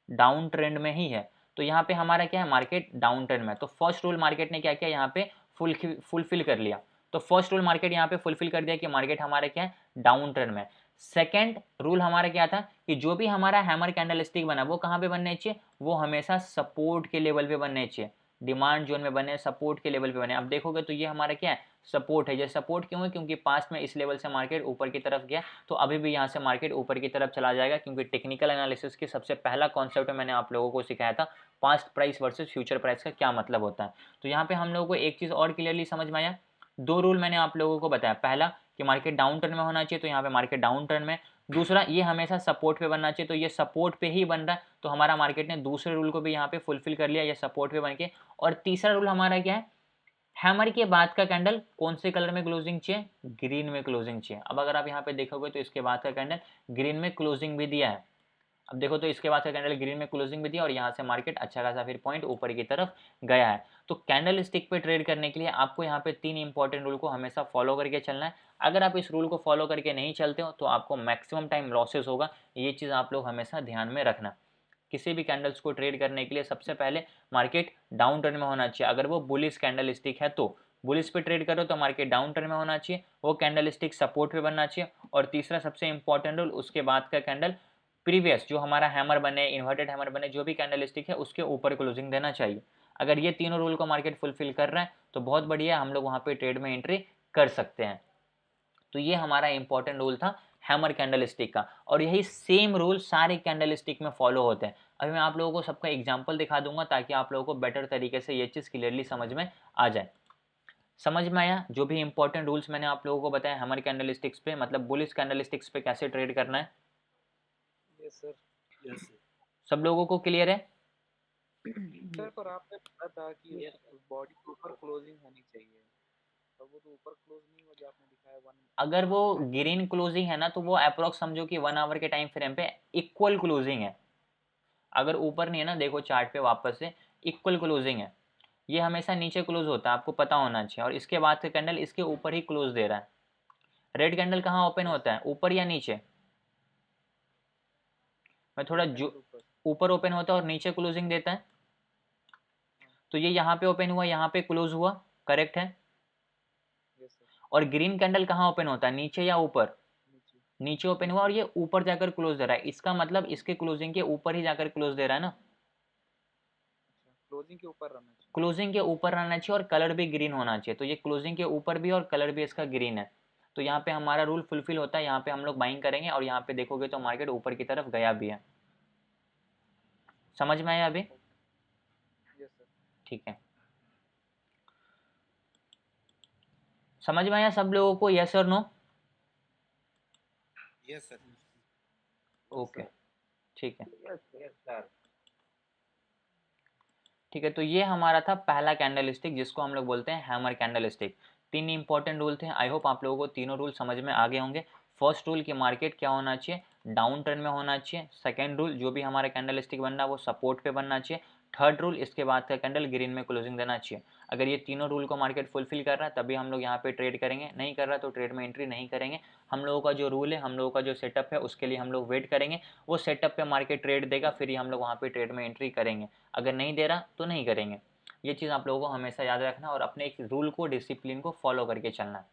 डाउन ट्रेंड में ही है। तो यहाँ पे हमारा क्या है, मार्केट डाउन ट्रेंड में। तो फर्स्ट रूल मार्केट ने क्या किया, यहाँ पे फुलफिल कर लिया। तो फर्स्ट रूल मार्केट यहाँ पे फुलफिल कर दिया कि मार्केट हमारा क्या है, डाउन ट्रेंड में। सेकंड रूल हमारा क्या था कि जो भी हमारा हैमर कैंडल स्टिक बना, वो कहाँ पे बनने चाहिए, वो हमेशा सपोर्ट के लेवल पे बनने चाहिए। डिमांड जोन में बने, सपोर्ट के लेवल पे बने। अब देखोगे तो ये हमारा क्या है, सपोर्ट है। ये सपोर्ट क्यों है? क्योंकि पास्ट में इस लेवल से मार्केट ऊपर की तरफ गया, तो अभी भी यहाँ से मार्केट ऊपर की तरफ चला जाएगा, क्योंकि टेक्निकल एनालिसिस की सबसे पहला कॉन्सेप्ट मैंने आप लोगों को सिखाया था, past price versus future price का क्या मतलब होता है। तो यहाँ पे हम लोगों को एक चीज़ और क्लियरली समझ में आया। दो रूल मैंने आप लोगों को बताया, पहला कि मार्केट डाउन टर्न में होना चाहिए, तो यहाँ पे मार्केट डाउन टर्न में। दूसरा, ये हमेशा सपोर्ट पे बनना चाहिए, तो ये सपोर्ट पे ही बन रहा है, तो हमारा मार्केट ने दूसरे रूल को भी यहाँ पे फुलफिल कर लिया, ये सपोर्ट पे बन के। और तीसरा रूल हमारा क्या है? हैमर के बाद का कैंडल कौन से कलर में क्लोजिंग चाहिए? ग्रीन में क्लोजिंग चाहिए। अब अगर आप यहाँ पे देखोगे तो इसके बाद का कैंडल ग्रीन में क्लोजिंग भी दिया है। अब देखो तो इसके बाद का कैंडल ग्रीन में क्लोजिंग भी दिया और यहाँ से मार्केट अच्छा खासा फिर पॉइंट ऊपर की तरफ गया है। तो कैंडल स्टिक पे ट्रेड करने के लिए आपको यहाँ पे 3 इंपॉर्टेंट रूल को हमेशा फॉलो करके चलना है। अगर आप इस रूल को फॉलो करके नहीं चलते हो तो आपको मैक्सिमम टाइम लॉसेस होगा। ये चीज़ आप लोग हमेशा ध्यान में रखना। किसी भी कैंडल्स को ट्रेड करने के लिए सबसे पहले मार्केट डाउन टर्न में होना चाहिए। अगर वो बुलिश कैंडल स्टिक है तो बुलिश पे ट्रेड करो तो मार्केट डाउन टर्न में होना चाहिए, वो कैंडल स्टिक सपोर्ट पे बनना चाहिए। और तीसरा सबसे इंपॉर्टेंट रूल, उसके बाद का कैंडल प्रीवियस जो हमारा हैमर बने, इन्वर्टेड हैमर बने, जो भी कैंडल स्टिक है उसके ऊपर क्लोजिंग देना चाहिए। अगर ये तीनों रूल को मार्केट फुलफिल कर रहा है तो बहुत बढ़िया, हम लोग वहाँ पे ट्रेड में एंट्री कर सकते हैं। तो ये हमारा इंपॉर्टेंट रूल था हैमर कैंडल स्टिक का, और यही सेम रूल सारे कैंडल स्टिक में फॉलो होते हैं। अभी मैं आप लोगों को सबका एग्जांपल दिखा दूंगा ताकि आप लोगों को बेटर तरीके से ये चीज़ क्लियरली समझ में आ जाए। समझ में आया? जो भी इंपॉर्टेंट रूल्स मैंने आप लोगों को बताया हैमर कैंडल स्टिक्स पे, मतलब बुलिश कैंडल स्टिक्स पे कैसे ट्रेड करना है, यस सर। Yes sir. सब लोगों को क्लियर है? सर पर आपने बोला था कि बॉडी के ऊपर क्लोजिंग होनी चाहिए, तो वो तो ऊपर क्लोज नहीं हुआ जो आपने दिखाया वन। अगर वो ग्रीन क्लोजिंग है ना तो वो अप्रोक्स समझो कि 1 आवर के टाइम फ्रेम पे इक्वल क्लोजिंग है। अगर ऊपर नहीं है ना, देखो चार्ट पे वापस से, इक्वल क्लोजिंग है। ये हमेशा नीचे क्लोज होता है, आपको पता होना चाहिए, और इसके बाद का कैंडल इसके ऊपर ही क्लोज दे रहा है। रेड कैंडल कहाँ ओपन होता है, ऊपर या नीचे? मैं थोड़ा जो ऊपर ओपन होता है और नीचे क्लोजिंग देता है, तो ये यहाँ पे ओपन हुआ, यहाँ पे क्लोज हुआ, करेक्ट है। और ग्रीन कैंडल कहाँ ओपन होता है, नीचे या ऊपर? नीचे ओपन हुआ और ये ऊपर जाकर क्लोज दे रहा है, इसका मतलब इसके क्लोजिंग के ऊपर ही जाकर क्लोज दे रहा है ना। क्लोजिंग के ऊपर रहना चाहिए। क्लोजिंग के ऊपर रहना चाहिए और कलर भी ग्रीन होना चाहिए, तो ये क्लोजिंग के ऊपर भी और कलर भी इसका ग्रीन है। तो यहाँ पे हमारा रूल फुलफिल होता है, यहाँ पे हम लोग बाइंग करेंगे और यहाँ पे देखोगे तो मार्केट ऊपर की तरफ गया भी है। समझ में आया अभी? Yes sir. ठीक है, समझ में आया सब लोगों को, यस और नो? Yes sir. ओके, ठीक है। Yes sir. ठीक है, तो ये हमारा था पहला कैंडल स्टिक जिसको हम लोग बोलते हैं hammer candle stick. 3 important rule थे, आई होप आप लोगों को तीनों रूल समझ में आ गए होंगे। फर्स्ट रूल कि मार्केट क्या होना चाहिए, डाउन ट्रेंड में होना चाहिए। सेकंड रूल, जो भी हमारा कैंडल स्टिक बनना है वो सपोर्ट पे बनना चाहिए। थर्ड रूल, इसके बाद का कैंडल ग्रीन में क्लोजिंग देना चाहिए। अगर ये तीनों रूल को मार्केट फुलफिल कर रहा है तभी हम लोग यहाँ पे ट्रेड करेंगे, नहीं कर रहा तो ट्रेड में एंट्री नहीं करेंगे। हम लोगों का जो रूल है, हम लोगों का जो सेटअप है, उसके लिए हम लोग वेट करेंगे, वो सेटअप पे मार्केट ट्रेड देगा फिर ही हम लोग वहाँ पे ट्रेड में एंट्री करेंगे। अगर नहीं दे रहा तो नहीं करेंगे। ये चीज़ आप लोगों को हमेशा याद रखना और अपने एक रूल को, डिसिप्लिन को फॉलो करके चलना है।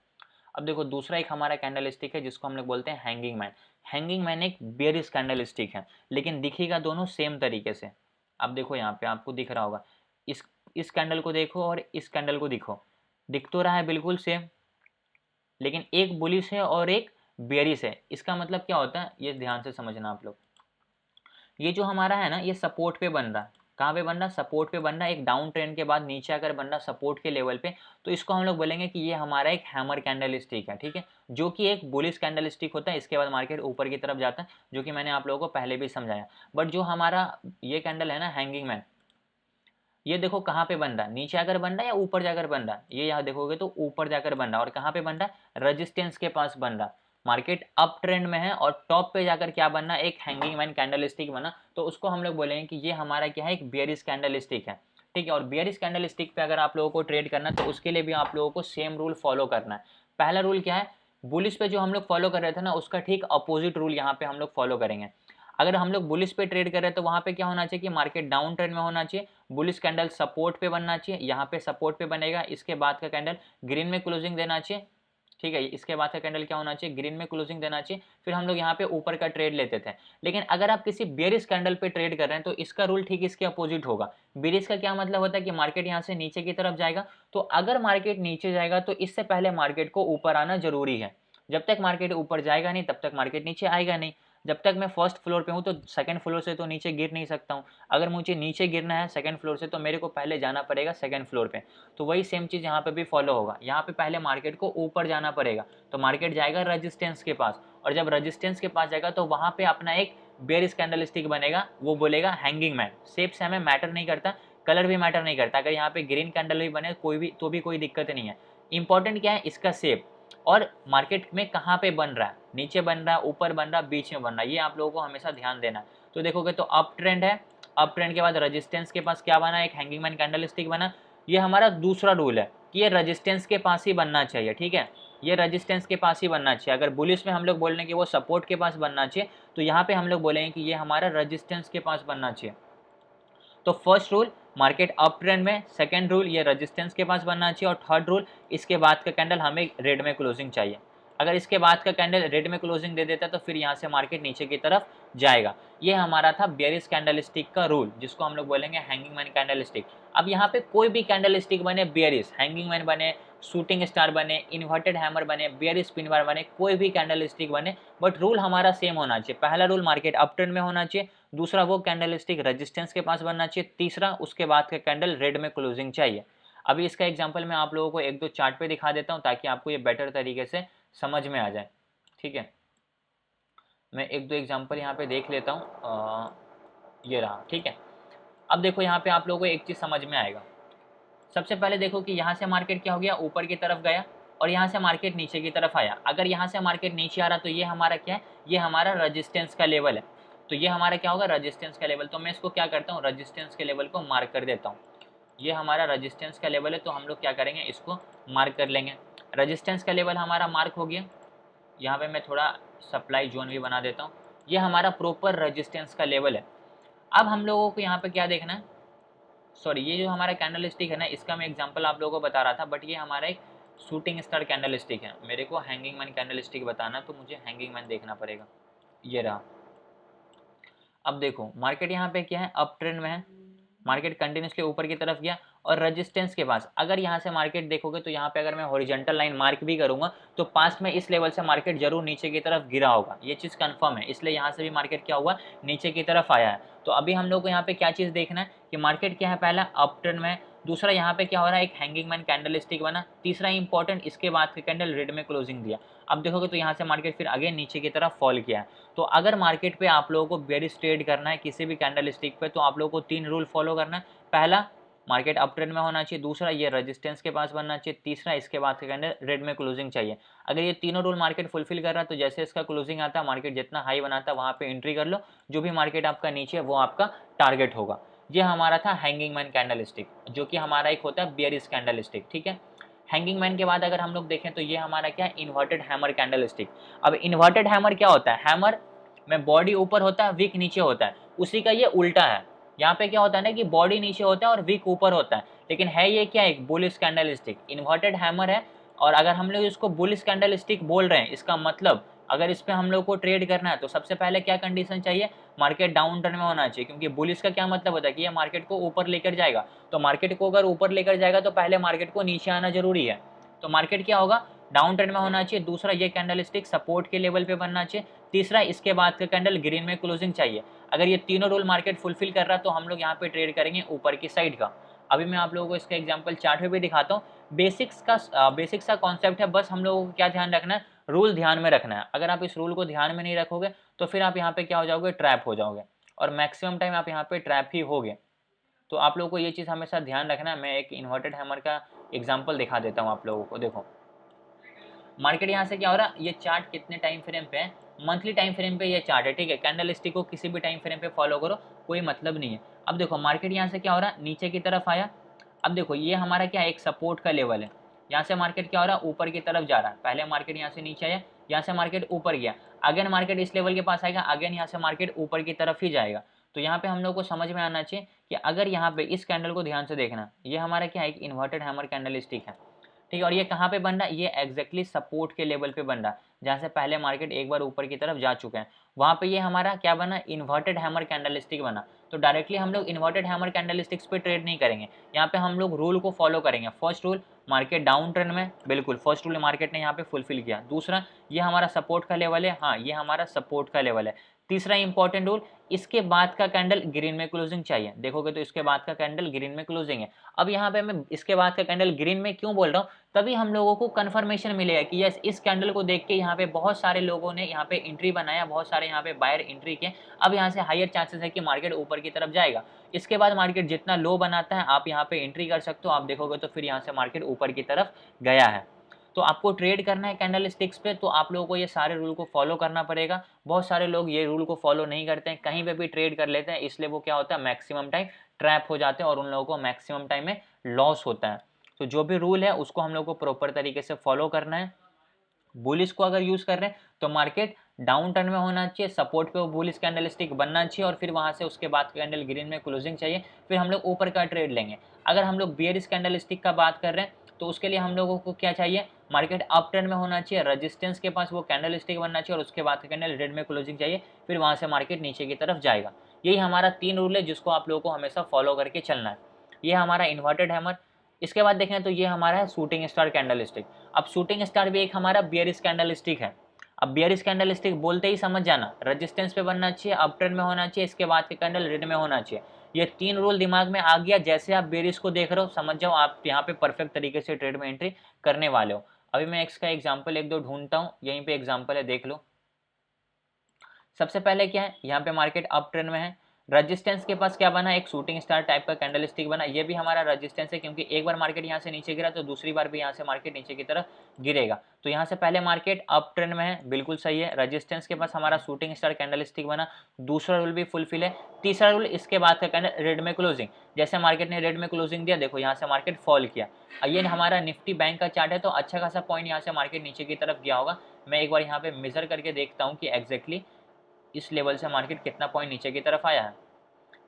अब देखो दूसरा एक हमारा कैंडल स्टिक है जिसको हम लोग बोलते हैं हैंगिंग मैन। हैंगिंग मैन एक बेयरिश कैंडल स्टिक है, लेकिन दिखेगा दोनों सेम तरीके से। अब देखो यहाँ पे आपको दिख रहा होगा, इस कैंडल को देखो और इस कैंडल को दिखो, दिख तो रहा है बिल्कुल सेम, लेकिन एक बुलिश है और एक बेयरिश है। इसका मतलब क्या होता है ये ध्यान से समझना आप लोग। ये जो हमारा है ना, ये सपोर्ट पे बन रहा है। कहाँ पे बन रहा? सपोर्ट पे बन रहा है। एक डाउन ट्रेंड के बाद नीचे आकर बन रहा सपोर्ट के लेवल पे, तो इसको हम लोग बोलेंगे कि ये हमारा एक हैमर कैंडल स्टिक है, ठीक है, जो कि एक बुलिश कैंडल स्टिक होता है। इसके बाद मार्केट ऊपर की तरफ जाता है, जो कि मैंने आप लोगों को पहले भी समझाया। बट जो हमारा ये कैंडल है ना, हैंगिंग मैन, ये देखो कहाँ पे बन रहा है, नीचे आकर बन रहा है या ऊपर जाकर बन रहा है? ये यहाँ देखोगे तो ऊपर जाकर बन रहा है। और कहाँ पे बन रहा है? रेजिस्टेंस के पास बन रहा है। मार्केट अप ट्रेंड में है और टॉप पे जाकर क्या बनना, एक हैंगिंग मैन कैंडल स्टिक बना, तो उसको हम लोग बोलेंगे कि ये हमारा क्या है, एक बेयरिश कैंडल स्टिक है, ठीक है। और बेयरिश कैंडल स्टिक पे अगर आप लोगों को ट्रेड करना है तो उसके लिए भी आप लोगों को सेम रूल फॉलो करना है। पहला रूल क्या है, बुलिश पे जो हम लोग फॉलो कर रहे थे ना, उसका ठीक अपोजिट रूल यहाँ पे हम लोग फॉलो करेंगे। अगर हम लोग बुलिश पे ट्रेड कर रहे हैं तो वहाँ पे क्या होना चाहिए कि मार्केट डाउन ट्रेंड में होना चाहिए, बुलिश कैंडल सपोर्ट पे बनना चाहिए, यहाँ पे सपोर्ट पे बनेगा, इसके बाद का कैंडल ग्रीन में क्लोजिंग देना चाहिए, ठीक है, इसके बाद का कैंडल क्या होना चाहिए, ग्रीन में क्लोजिंग देना चाहिए, फिर हम लोग यहाँ पे ऊपर का ट्रेड लेते थे। लेकिन अगर आप किसी बेरिश कैंडल पे ट्रेड कर रहे हैं तो इसका रूल ठीक इसके अपोजिट होगा। बेरिश का क्या मतलब होता है कि मार्केट यहाँ से नीचे की तरफ जाएगा, तो अगर मार्केट नीचे जाएगा तो इससे पहले मार्केट को ऊपर आना जरूरी है। जब तक मार्केट ऊपर जाएगा नहीं तब तक मार्केट नीचे आएगा नहीं। जब तक मैं फर्स्ट फ्लोर पे हूँ तो सेकंड फ्लोर से तो नीचे गिर नहीं सकता हूँ। अगर मुझे नीचे गिरना है सेकंड फ्लोर से तो मेरे को पहले जाना पड़ेगा सेकंड फ्लोर पे। तो वही सेम चीज़ यहाँ पे भी फॉलो होगा, यहाँ पे पहले मार्केट को ऊपर जाना पड़ेगा, तो मार्केट जाएगा रेजिस्टेंस के पास, और जब रेजिस्टेंस के पास जाएगा तो वहाँ पे अपना एक बेयरिश कैंडलस्टिक बनेगा, वो बोलेगा हैंगिंग मैन। शेप से हमें मैटर नहीं करता, कलर भी मैटर नहीं करता, अगर यहाँ पे ग्रीन कैंडल भी बने कोई भी तो भी कोई दिक्कत नहीं है। इंपॉर्टेंट क्या है, इसका शेप और मार्केट में कहाँ पे बन रहा है, नीचे बन रहा है, ऊपर बन रहा है, बीच में बन रहा है, ये आप लोगों को हमेशा ध्यान देना है। तो देखोगे तो अप ट्रेंड है, अप ट्रेंड के बाद रेजिस्टेंस के पास क्या बना, एक हैंगिंग मैन कैंडलस्टिक बना। ये हमारा दूसरा रूल है कि ये रेजिस्टेंस के पास ही बनना चाहिए, ठीक है, ये रेजिस्टेंस के पास ही बनना चाहिए। अगर बुलिश में हम लोग बोल रहे हैं कि वो सपोर्ट के पास बनना चाहिए, तो यहाँ पे हम लोग बोलेंगे कि ये हमारा रेजिस्टेंस के पास बनना चाहिए। तो first rule market up trend में, सेकंड रूल ये रेजिस्टेंस के पास बनना चाहिए, और थर्ड रूल इसके बाद का कैंडल हमें रेड में क्लोजिंग चाहिए। अगर इसके बाद का कैंडल रेड में क्लोजिंग दे देता है तो फिर यहाँ से मार्केट नीचे की तरफ जाएगा। ये हमारा था बेयरिश कैंडलस्टिक का रूल, जिसको हम लोग बोलेंगे हैंगिंग मैन कैंडलस्टिक। अब यहाँ पे कोई भी कैंडलस्टिक बने, बेयरिश, हैंगिंग मैन बने, शूटिंग स्टार बने, इन्वर्टेड हैमर बने, बेयरिश पिन बार बने, कोई भी कैंडलस्टिक बने, बट रूल हमारा सेम होना चाहिए। पहला रूल मार्केट अप ट्रेंड में होना चाहिए, दूसरा वो कैंडलस्टिक रेजिस्टेंस के पास बनना चाहिए, तीसरा उसके बाद का कैंडल रेड में क्लोजिंग चाहिए। अभी इसका एग्जांपल मैं आप लोगों को एक दो चार्ट पे दिखा देता हूं ताकि आपको ये बेटर तरीके से समझ में आ जाए। ठीक है, मैं एक दो एग्जांपल यहाँ पे देख लेता हूँ, ये रहा। ठीक है, अब देखो यहाँ पे आप लोगों को एक चीज़ समझ में आएगा। सबसे पहले देखो कि यहाँ से मार्केट क्या हो गया, ऊपर की तरफ गया, और यहाँ से मार्केट नीचे की तरफ आया। अगर यहाँ से मार्केट नीचे आ रहा तो ये हमारा क्या है, ये हमारा रजिस्टेंस का लेवल है। तो ये हमारा क्या होगा, रजिस्टेंस का लेवल। तो मैं इसको क्या करता हूँ, रजिस्टेंस के लेवल को मार्क कर देता हूँ। ये हमारा रजिस्टेंस का लेवल है, तो हम लोग क्या करेंगे, इसको मार्क कर लेंगे। रजिस्टेंस का लेवल हमारा मार्क हो गया। यहाँ पे मैं थोड़ा सप्लाई जोन भी बना देता हूँ। ये हमारा प्रॉपर रजिस्टेंस का लेवल है। अब हम लोगों को यहाँ पे क्या देखना है, सॉरी, ये जो हमारा कैंडल स्टिक है ना, इसका मैं एग्जांपल आप लोगों को बता रहा था, बट ये हमारा एक शूटिंग स्टार कैंडल स्टिक है। मेरे को हैंगिंग मैन कैंडल स्टिक बताना, तो मुझे हैंगिंग मैन देखना पड़ेगा। ये रहा। अब देखो मार्केट यहाँ पे क्या है, अप ट्रेंड में है, मार्केट कंटिन्यूसली ऊपर की तरफ गया, और रेजिस्टेंस के पास अगर यहाँ से मार्केट देखोगे तो यहाँ पे अगर मैं हॉरिजॉन्टल लाइन मार्क भी करूंगा तो पास्ट में इस लेवल से मार्केट जरूर नीचे की तरफ गिरा होगा, ये चीज़ कंफर्म है। इसलिए यहाँ से भी मार्केट क्या हुआ, नीचे की तरफ आया है। तो अभी हम लोग को यहाँ पे क्या चीज़ देखना है कि मार्केट क्या है, पहला अप ट्रेंड में है, दूसरा यहाँ पे क्या हो रहा है, एक हैंगिंग मैन कैंडल स्टिक बना, तीसरा इंपॉर्टेंट इसके बाद का कैंडल रेड में क्लोजिंग दिया। अब देखोगे तो यहाँ से मार्केट फिर अगेन नीचे की तरफ फॉल किया है। तो अगर मार्केट पे आप लोगों को बेयरिश ट्रेड करना है किसी भी कैंडल स्टिक पे, तो आप लोगों को 3 रूल फॉलो करना है। पहला, मार्केट अप ट्रेंड में होना चाहिए, दूसरा ये रेजिस्टेंस के पास बनना चाहिए, तीसरा इसके बाद का कैंडल रेड में क्लोजिंग चाहिए। अगर ये तीनों रूल मार्केट फुलफिल कर रहा है तो जैसे इसका क्लोजिंग आता है, मार्केट जितना हाई बनाता है वहाँ पे एंट्री कर लो, जो भी मार्केट आपका नीचे है वो आपका टारगेट होगा। ये हमारा था हैंगिंग मैन कैंडल स्टिक, जो कि हमारा एक होता है बेयरिश कैंडल स्टिक। ठीक है, हैंगिंग मैन के बाद अगर हम लोग देखें तो ये हमारा क्या है, इन्वर्टेड हैमर कैंडल स्टिक। अब इन्वर्टेड हैमर क्या होता है, हैमर में बॉडी ऊपर होता है, विक नीचे होता है, उसी का ये उल्टा है। यहाँ पे क्या होता है ना कि बॉडी नीचे होता है और विक ऊपर होता है, लेकिन है ये क्या, एक bullish candle stick, inverted hammer है। और अगर हम लोग इसको बुलिश कैंडल स्टिक बोल रहे हैं, इसका मतलब अगर इस पे हम लोग को ट्रेड करना है तो सबसे पहले क्या कंडीशन चाहिए, मार्केट डाउन टर्न में होना चाहिए। क्योंकि बुलिश का क्या मतलब होता है कि ये मार्केट को ऊपर लेकर जाएगा, तो मार्केट को अगर ऊपर लेकर जाएगा तो पहले मार्केट को नीचे आना जरूरी है। तो मार्केट क्या होगा, डाउन ट्रेंड में होना चाहिए, दूसरा ये कैंडल स्टिक सपोर्ट के लेवल पे बनना चाहिए, तीसरा इसके बाद का कैंडल ग्रीन में क्लोजिंग चाहिए। अगर ये तीनों रूल मार्केट फुलफिल कर रहा है तो हम लोग यहाँ पे ट्रेड करेंगे ऊपर की साइड का। अभी मैं आप लोगों को इसका एग्जांपल चार्ट में भी दिखाता हूँ। बेसिक्स का कॉन्सेप्ट है, बस हम लोगों को क्या ध्यान रखना है, रूल ध्यान में रखना है। अगर आप इस रूल को ध्यान में नहीं रखोगे तो फिर आप यहाँ पे क्या हो जाओगे, ट्रैप हो जाओगे, और मैक्सिमम टाइम आप यहाँ पे ट्रैप ही होगे। तो आप लोगों को ये चीज़ हमेशा ध्यान रखना है। मैं एक इन्वर्टेड हैमर का एग्जाम्पल दिखा देता हूँ आप लोगों को। देखो मार्केट यहाँ से क्या हो रहा है, ये चार्ट कितने टाइम फ्रेम पे है, मंथली टाइम फ्रेम पे ये चार्ट है। ठीक है, कैंडल स्टिक को किसी भी टाइम फ्रेम पे फॉलो करो, कोई मतलब नहीं है। अब देखो मार्केट यहाँ से क्या हो रहा है, नीचे की तरफ आया। अब देखो ये हमारा क्या, एक सपोर्ट का लेवल है। यहाँ से मार्केट क्या हो रहा है, ऊपर की तरफ जा रहा है। पहले मार्केट यहाँ से नीचे आया, यहाँ से मार्केट ऊपर गया, अगेन मार्केट इस लेवल के पास आएगा, अगेन यहाँ से मार्केट ऊपर की तरफ ही जाएगा। तो यहाँ पे हम लोग को समझ में आना चाहिए कि अगर यहाँ पे इस कैंडल को ध्यान से देखना, ये हमारा क्या है, एक इन्वर्टेड हैमर कैंडल स्टिक है। ठीक है। और ये कहाँ पे बन रहा है, ये एग्जैक्टली सपोर्ट के लेवल पे बन रहा है, जहाँ से पहले मार्केट एक बार ऊपर की तरफ जा चुके हैं। वहाँ पे ये हमारा क्या बना, इन्वर्टेड हैमर कैंडलस्टिक बना। तो डायरेक्टली हम लोग इन्वर्टेड हैमर कैंडलस्टिक्स पे ट्रेड नहीं करेंगे, यहाँ पे हम लोग रूल को फॉलो करेंगे। First rule, market down trend में, बिल्कुल फर्स्ट रूल मार्केट ने यहाँ पे फुलफिल किया। दूसरा, ये हमारा सपोर्ट का लेवल है, हाँ ये हमारा सपोर्ट का लेवल है। तीसरा इंपॉर्टेंट रूल, इसके बाद का कैंडल ग्रीन में क्लोजिंग चाहिए। देखोगे तो इसके बाद का कैंडल ग्रीन में क्लोजिंग है। अब यहाँ पे मैं इसके बाद का कैंडल ग्रीन में क्यों बोल रहा हूँ, तभी हम लोगों को कंफर्मेशन मिलेगा कि यस, इस कैंडल को देख के यहाँ पे बहुत सारे लोगों ने यहाँ पे एंट्री बनाया, बहुत सारे यहाँ पे बायर एंट्री किए। अब यहाँ से हायर चांसेस है कि मार्केट ऊपर की तरफ जाएगा। इसके बाद मार्केट जितना लो बनाता है आप यहाँ पे एंट्री कर सकते हो। आप देखोगे तो फिर यहाँ से मार्केट ऊपर की तरफ गया है। तो आपको ट्रेड करना है कैंडल स्टिक्स पे, तो आप लोगों को ये सारे रूल को फॉलो करना पड़ेगा। बहुत सारे लोग ये रूल को फॉलो नहीं करते हैं, कहीं पे भी ट्रेड कर लेते हैं, इसलिए वो क्या होता है, मैक्सिमम टाइम ट्रैप हो जाते हैं और उन लोगों को मैक्सिमम टाइम में लॉस होता है। तो जो भी रूल है उसको हम लोग को प्रॉपर तरीके से फॉलो करना है। बुलिश को अगर यूज कर रहे हैं तो मार्केट डाउन टर्न में होना चाहिए, सपोर्ट पे वो बुलिश कैंडल स्टिक बनना चाहिए और फिर वहां से उसके बाद कैंडल ग्रीन में क्लोजिंग चाहिए, फिर हम लोग ऊपर का ट्रेड लेंगे। अगर हम लोग बियरिश कैंडल स्टिक का बात कर रहे हैं तो उसके लिए हम लोगों को क्या चाहिए, मार्केट अप ट्रेंड में होना चाहिए, रेजिस्टेंस के पास वो कैंडल स्टिक बनना चाहिए और उसके बाद कैंडल रेड में क्लोजिंग चाहिए, फिर वहां से मार्केट नीचे की तरफ जाएगा। यही हमारा 3 रूल है जिसको आप लोगों को हमेशा फॉलो करके चलना है। ये हमारा इन्वर्टेड हैमर। इसके बाद देखें तो ये हमारा है शूटिंग स्टार कैंडल स्टिक। अब शूटिंग स्टार भी एक हमारा बियरिश कैंडल स्टिक है। अब बियरिश कैंडल स्टिक बोलते ही समझ जाना, रेजिस्टेंस पे बनना चाहिए, अप ट्रेंड में होना चाहिए, इसके बाद के कैंडल रेड में होना चाहिए। ये 3 रूल दिमाग में आ गया, जैसे आप बियरिश को देख रहे हो समझ जाओ आप यहाँ पे परफेक्ट तरीके से ट्रेड में एंट्री करने वाले हो। अभी मैं इसका एग्जाम्पल एक दो ढूंढता हूँ, यहीं पे एग्जाम्पल है, देख लो। सबसे पहले क्या है, यहाँ पे मार्केट अप ट्रेंड में है, रेजिस्टेंस के पास क्या बना, एक शूटिंग स्टार टाइप का कैंडल स्टिक बना। ये भी हमारा रेजिस्टेंस है क्योंकि एक बार मार्केट यहाँ से नीचे गिरा तो दूसरी बार भी यहाँ से मार्केट नीचे की तरफ गिरेगा। तो यहाँ से पहले मार्केट अप ट्रेंड में है, बिल्कुल सही है। रेजिस्टेंस के पास हमारा शूटिंग स्टार कैंडल स्टिक बना, दूसरा रूल भी फुलफिल है। तीसरा रूल, इसके बाद का कैंडल रेड में क्लोजिंग, जैसे मार्केट ने रेड में क्लोजिंग दिया, देखो यहाँ से मार्केट फॉल किया। ये हमारा निफ्टी बैंक का चार्ट है, तो अच्छा खासा पॉइंट यहाँ से मार्केट नीचे की तरफ गया होगा। मैं एक बार यहाँ पे मेजर करके देखता हूँ कि एग्जैक्टली इस लेवल से मार्केट कितना पॉइंट नीचे की तरफ आया है।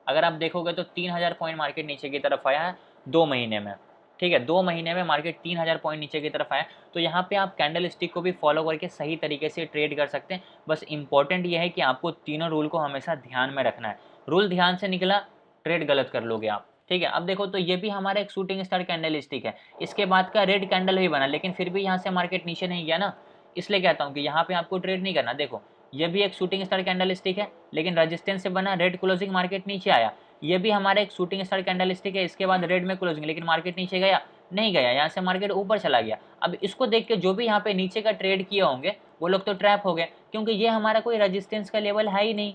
अगर आप देखोगे तो 3000 पॉइंट मार्केट नीचे की तरफ आया है 2 महीने में। ठीक है, 2 महीने में मार्केट 3000 पॉइंट नीचे की तरफ आया। तो यहाँ पे आप कैंडल स्टिक को भी फॉलो करके सही तरीके से ट्रेड कर सकते हैं। बस इंपॉर्टेंट ये है कि आपको तीनों रूल को हमेशा ध्यान में रखना है। रूल ध्यान से निकला, ट्रेड गलत कर लोगे आप। ठीक है, अब देखो तो ये भी हमारा एक शूटिंग स्टार कैंडल स्टिक है, इसके बाद का रेड कैंडल भी बना, लेकिन फिर भी यहाँ से मार्केट नीचे नहीं गया ना, इसलिए कहता हूँ कि यहाँ पे आपको ट्रेड नहीं करना। देखो ये भी एक शूटिंग स्टार कैंडल स्टिक है, लेकिन रेजिस्टेंस से बना, रेड क्लोजिंग, मार्केट नीचे आया। ये भी हमारा एक शूटिंग स्टार कैंडल स्टिक है, इसके बाद रेड में क्लोजिंग, लेकिन मार्केट नीचे गया नहीं गया, यहाँ से मार्केट ऊपर चला गया। अब इसको देख के जो भी यहाँ पे नीचे का ट्रेड किए होंगे वो लोग तो ट्रैप हो गए, क्योंकि ये हमारा कोई रेजिस्टेंस का लेवल है ही नहीं।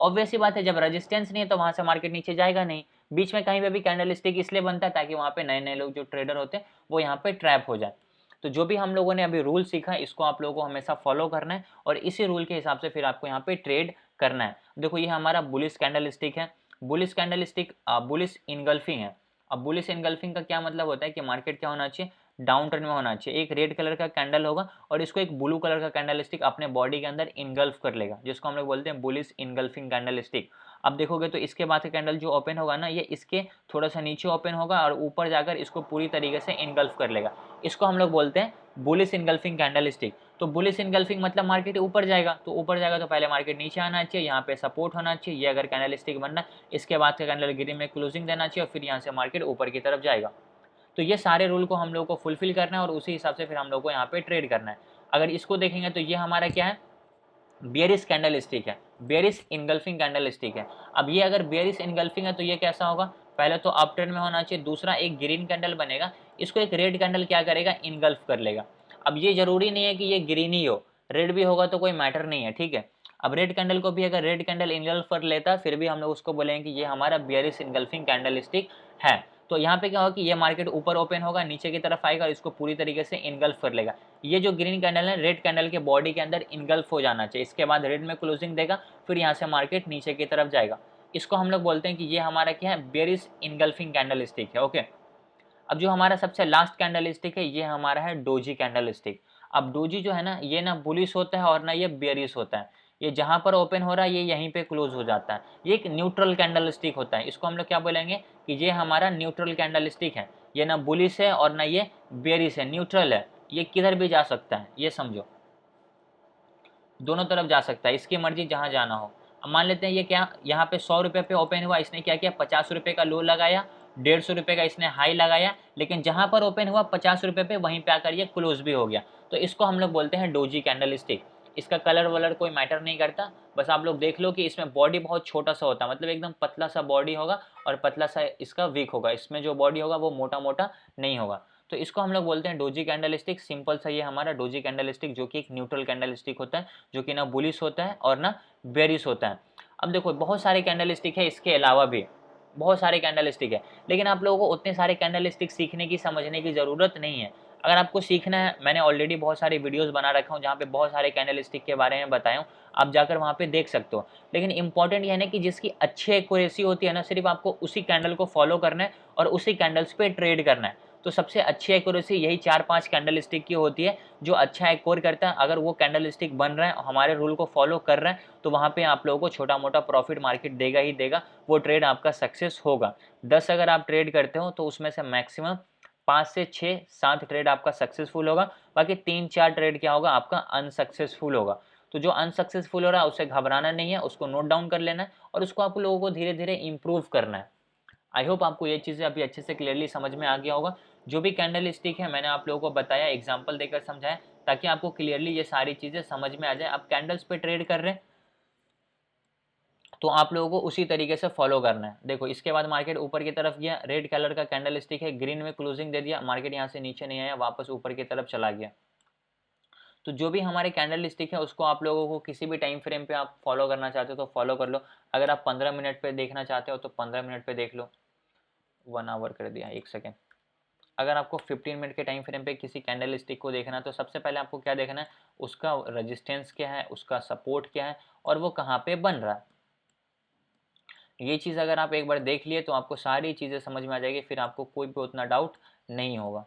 ऑब्वियस ही बात है, जब रेजिस्टेंस नहीं है तो वहाँ से मार्केट नीचे जाएगा नहीं। बीच में कहीं पे भी कैंडल स्टिक इसलिए बनता है ताकि वहाँ पे नए नए लोग जो ट्रेडर होते हैं वो यहाँ पे ट्रैप हो जाए। तो जो भी हम लोगों ने अभी रूल सीखा इसको आप लोगों को हमेशा फॉलो करना है और इसी रूल के हिसाब से फिर आपको यहाँ पे ट्रेड करना है। देखो ये हमारा बुलिश कैंडल स्टिक है, bullish candle stick bullish engulfing है। अब बुलिश इनगल्फिंग का क्या मतलब होता है कि मार्केट क्या होना चाहिए, डाउन टर्न में होना चाहिए। एक रेड कलर का कैंडल होगा और इसको एक ब्लू कलर का कैंडल स्टिक अपने बॉडी के अंदर इनगल्फ कर लेगा, जिसको हम लोग बोलते हैं बुलिश इनगल्फिंग कैंडल स्टिक। अब देखोगे तो इसके बाद का कैंडल जो ओपन होगा ना, ये इसके थोड़ा सा नीचे ओपन होगा और ऊपर जाकर इसको पूरी तरीके से इनगल्फ कर लेगा। इसको हम लोग बोलते हैं बुलिश इनगल्फिंग कैंडल स्टिक। तो बुलिश इनगल्फिंग मतलब मार्केट ऊपर जाएगा, तो ऊपर जाएगा तो पहले मार्केट नीचे आना चाहिए, यहाँ पे सपोर्ट होना चाहिए, ये अगर कैंडल स्टिक बनना, इसके बाद का कैंडल ग्रीन में क्लोजिंग देना चाहिए और फिर यहाँ से मार्केट ऊपर की तरफ जाएगा। तो ये सारे रूल को हम लोग को फुलफिल करना है और उसी हिसाब से फिर हम लोग को यहाँ पे ट्रेड करना है। अगर इसको देखेंगे तो ये हमारा क्या है, बेयरिश कैंडल स्टिक है, बेयरिश इनगल्फिंग कैंडल स्टिक है। अब ये अगर बेयरिश इनगल्फिंग है तो ये कैसा होगा, पहले तो अप ट्रेंड में होना चाहिए, दूसरा एक ग्रीन कैंडल बनेगा, इसको एक रेड कैंडल क्या करेगा, इनगल्फ कर लेगा। अब ये जरूरी नहीं है कि ये ग्रीन ही हो, रेड भी होगा तो कोई मैटर नहीं है। ठीक है, अब रेड कैंडल को भी अगर रेड कैंडल इनगल्फ कर लेता फिर भी हम लोग उसको बोलेंगे कि ये हमारा बेयरिश इनगल्फिंग कैंडल स्टिक है। तो यहाँ पे क्या होगा कि ये मार्केट ऊपर ओपन होगा, नीचे की तरफ आएगा और इसको पूरी तरीके से इनगल्फ कर लेगा। ये जो ग्रीन कैंडल है रेड कैंडल के बॉडी के अंदर इनगल्फ हो जाना चाहिए, इसके बाद रेड में क्लोजिंग देगा, फिर यहाँ से मार्केट नीचे की तरफ जाएगा। इसको हम लोग बोलते हैं कि ये हमारा क्या है, बेयरिश इनगल्फिंग कैंडल स्टिक है। ओके, अब जो हमारा सबसे लास्ट कैंडल स्टिक है ये हमारा है डोजी कैंडल स्टिक। अब डोजी जो है ना, ये ना बुलिश होता है और ना ये बेयरिश होता है, ये जहां पर ओपन हो रहा है ये यहीं पे क्लोज हो जाता है। ये एक न्यूट्रल कैंडल स्टिक होता है, इसको हम लोग क्या बोलेंगे कि ये हमारा न्यूट्रल कैंडल स्टिक है। ये ना बुलिश है और ना ये बेरिश है, न्यूट्रल है, ये किधर भी जा सकता है, ये समझो, दोनों तरफ जा सकता है, इसकी मर्जी जहां जाना हो। अब मान लेते हैं ये क्या, यहाँ पे 100 रुपये पे ओपन हुआ, इसने क्या किया 50 रुपये का लो लगाया, 150 रुपये का इसने हाई लगाया, लेकिन जहां पर ओपन हुआ 50 रुपये पे वहीं पे आकर ये क्लोज भी हो गया। तो इसको हम लोग बोलते हैं डोजी कैंडल स्टिक। इसका कलर वलर कोई मैटर नहीं करता, बस आप लोग देख लो कि इसमें बॉडी बहुत छोटा सा होता है, मतलब एकदम पतला सा बॉडी होगा और पतला सा इसका विक होगा, इसमें जो बॉडी होगा वो मोटा मोटा नहीं होगा। तो इसको हम लोग बोलते हैं डोजी कैंडल स्टिक। सिंपल सा ये हमारा डोजी कैंडल स्टिक, जो कि एक न्यूट्रल कैंडल स्टिक होता है, जो कि ना बुलिश होता है और ना बेरिश होता है। अब देखो बहुत सारे कैंडल स्टिक है, इसके अलावा भी बहुत सारे कैंडल स्टिक है, लेकिन आप लोगों को उतने सारे कैंडल स्टिक सीखने की समझने की ज़रूरत नहीं है। अगर आपको सीखना है, मैंने ऑलरेडी बहुत सारे वीडियोस बना रखा हूँ जहाँ पे बहुत सारे कैंडल स्टिक के बारे में बताया हूँ, आप जाकर वहाँ पे देख सकते हो। लेकिन इंपॉर्टेंट ये है ना कि जिसकी अच्छी एक्यूरेसी होती है ना, सिर्फ आपको उसी कैंडल को फॉलो करना है और उसी कैंडल्स पे ट्रेड करना है। तो सबसे अच्छी एक्यूरेसी यही 4-5 कैंडल स्टिक की होती है, जो अच्छा एक्योर करता है। अगर वो कैंडल स्टिक बन रहा है, हमारे रूल को फॉलो कर रहा है, तो वहाँ पे आप लोगों को छोटा मोटा प्रॉफिट मार्केट देगा ही देगा, वो ट्रेड आपका सक्सेस होगा। 10 अगर आप ट्रेड करते हो तो उसमें से मैक्सिमम 5 से 6-7 ट्रेड आपका सक्सेसफुल होगा, बाकी 3-4 ट्रेड क्या होगा आपका अनसक्सेसफुल होगा। तो जो अनसक्सेसफुल हो रहा है उसे घबराना नहीं है, उसको नोट डाउन कर लेना है और उसको आप लोगों को धीरे धीरे इंप्रूव करना है। आई होप आपको ये चीज़ें अभी अच्छे से क्लियरली समझ में आ गया होगा। जो भी कैंडल स्टिक है मैंने आप लोगों को बताया, एग्जांपल देकर समझाया, ताकि आपको क्लियरली ये सारी चीज़ें समझ में आ जाए। आप कैंडल्स पे ट्रेड कर रहे हैं तो आप लोगों को उसी तरीके से फॉलो करना है। देखो इसके बाद मार्केट ऊपर की तरफ गया, रेड कलर का कैंडल स्टिक है, ग्रीन में क्लोजिंग दे दिया, मार्केट यहाँ से नीचे नहीं आया, वापस ऊपर की तरफ चला गया। तो जो भी हमारे कैंडल स्टिक है उसको आप लोगों को किसी भी टाइम फ्रेम पे आप फॉलो करना चाहते हो तो फॉलो कर लो। अगर आप 15 मिनट पे देखना चाहते हो तो 15 मिनट पे देख लो। 1 आवर कर दिया, 1 सेकेंड। अगर आपको 15 मिनट के टाइम फ्रेम पे किसी कैंडल स्टिक को देखना है तो सबसे पहले आपको क्या देखना है, उसका रेजिस्टेंस क्या है, उसका सपोर्ट क्या है और वो कहाँ पे बन रहा है। ये चीज़ अगर आप एक बार देख लिए तो आपको सारी चीज़ें समझ में आ जाएगी, फिर आपको कोई भी उतना डाउट नहीं होगा।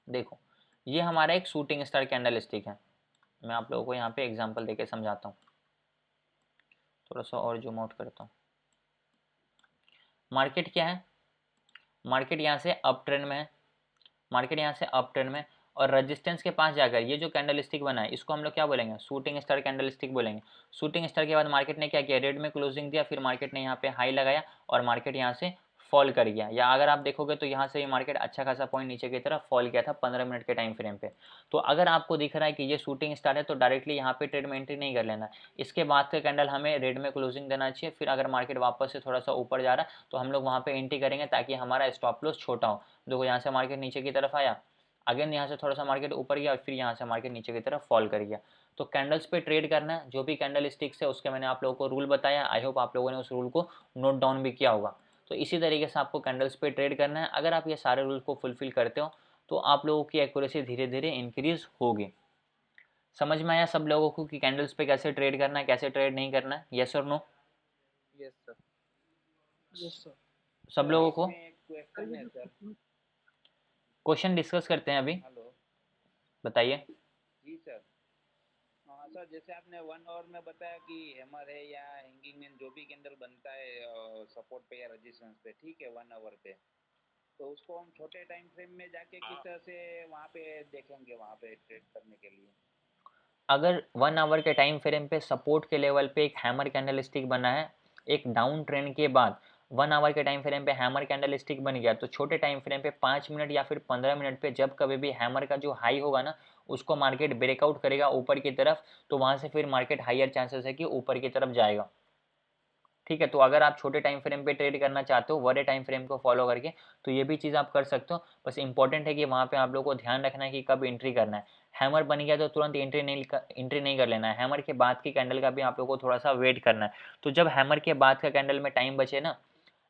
देखो ये हमारा एक शूटिंग स्टार कैंडल स्टिक है, मैं आप लोगों को यहाँ पे एग्जांपल देके समझाता हूँ। थोड़ा सा और जूम आउट करता हूँ। मार्केट क्या है, मार्केट यहाँ से अप ट्रेंड में है, मार्केट यहाँ से अप ट्रेंड में, और रेजिस्टेंस के पास जाकर ये जो कैंडल स्टिक बना है इसको हम लोग क्या बोलेंगे, शूटिंग स्टार कैंडल स्टिक बोलेंगे। शूटिंग स्टार के बाद मार्केट ने क्या किया, रेड में क्लोजिंग दिया, फिर मार्केट ने यहाँ पे हाई लगाया और मार्केट यहाँ से फॉल कर गया। या अगर आप देखोगे तो यहाँ से ये मार्केट अच्छा खासा पॉइंट नीचे की तरफ फॉल किया था 15 मिनट के टाइम फ्रेम पे। तो अगर आपको दिख रहा है कि ये शूटिंग स्टार है तो डायरेक्टली यहाँ पे ट्रेड में एंट्री नहीं कर लेना। इसके बाद का कैंडल हमें रेड में क्लोजिंग देना चाहिए, फिर अगर मार्केट वापस से थोड़ा सा ऊपर जा रहा है तो हम लोग वहाँ पे एंट्री करेंगे ताकि हमारा स्टॉप लॉस छोटा हो। देखो यहाँ से मार्केट नीचे की तरफ आया, अगेन यहाँ से थोड़ा सा मार्केट ऊपर गया और फिर यहाँ से मार्केट नीचे की तरफ फॉल कर गया। तो कैंडल्स पे ट्रेड करना है, जो भी कैंडल स्टिक्स है उसके मैंने आप लोगों को रूल बताया। आई होप आप लोगों ने उस रूल को नोट डाउन भी किया होगा। तो इसी तरीके से आपको कैंडल्स पे ट्रेड करना है। अगर आप ये सारे रूल को फुलफिल करते हो तो आप लोगों की एक्यूरेसी धीरे धीरे इंक्रीज होगी। समझ में आया सब लोगों को कि कैंडल्स पे कैसे ट्रेड करना है, कैसे ट्रेड नहीं करना है, यस और no? Yes sir. Yes sir. सब लोगों को एक क्वेश्चन है सर। क्वेश्चन डिस्कस करते हैं अभी, हेलो बताइए। जी सर। हाँ सर, जैसे आपने 1 आवर में बताया कि हैमर है या हैंगिंग मैन जो भी कैंडल बनता है सपोर्ट पे या रेजिस्टेंस पे, ठीक है 1 आवर पे, तो उसको हम छोटे टाइम फ्रेम में जाके किस तरह से वहाँ पे देखेंगे, वहाँ पे ट्रेड करने के लिए? अगर 1 आवर के टाइम फ्रेम पे सपोर्ट के लेवल पे एक हैमर कैंडल स्टिक बना है, एक डाउन ट्रेंड के बाद 1 आवर के टाइम फ्रेम पे हैमर कैंडल स्टिक बन गया, तो छोटे टाइम फ्रेम पे 5 मिनट या फिर 15 मिनट पे जब कभी भी हैमर का जो हाई होगा ना उसको मार्केट ब्रेकआउट करेगा ऊपर की तरफ, तो वहाँ से फिर मार्केट हायर चांसेस है कि ऊपर की तरफ जाएगा। ठीक है, तो अगर आप छोटे टाइम फ्रेम पे ट्रेड करना चाहते हो बड़े टाइम फ्रेम को फॉलो करके, तो ये भी चीज़ आप कर सकते हो। बस इंपॉर्टेंट है कि वहाँ पे आप लोगों को ध्यान रखना है कि कब एंट्री करना है। हैमर बन गया तो तुरंत एंट्री नहीं कर लेना है, हैमर के बाद की कैंडल का भी आप लोगों को थोड़ा सा वेट करना है। तो जब हैमर के बाद का कैंडल में टाइम बचे ना,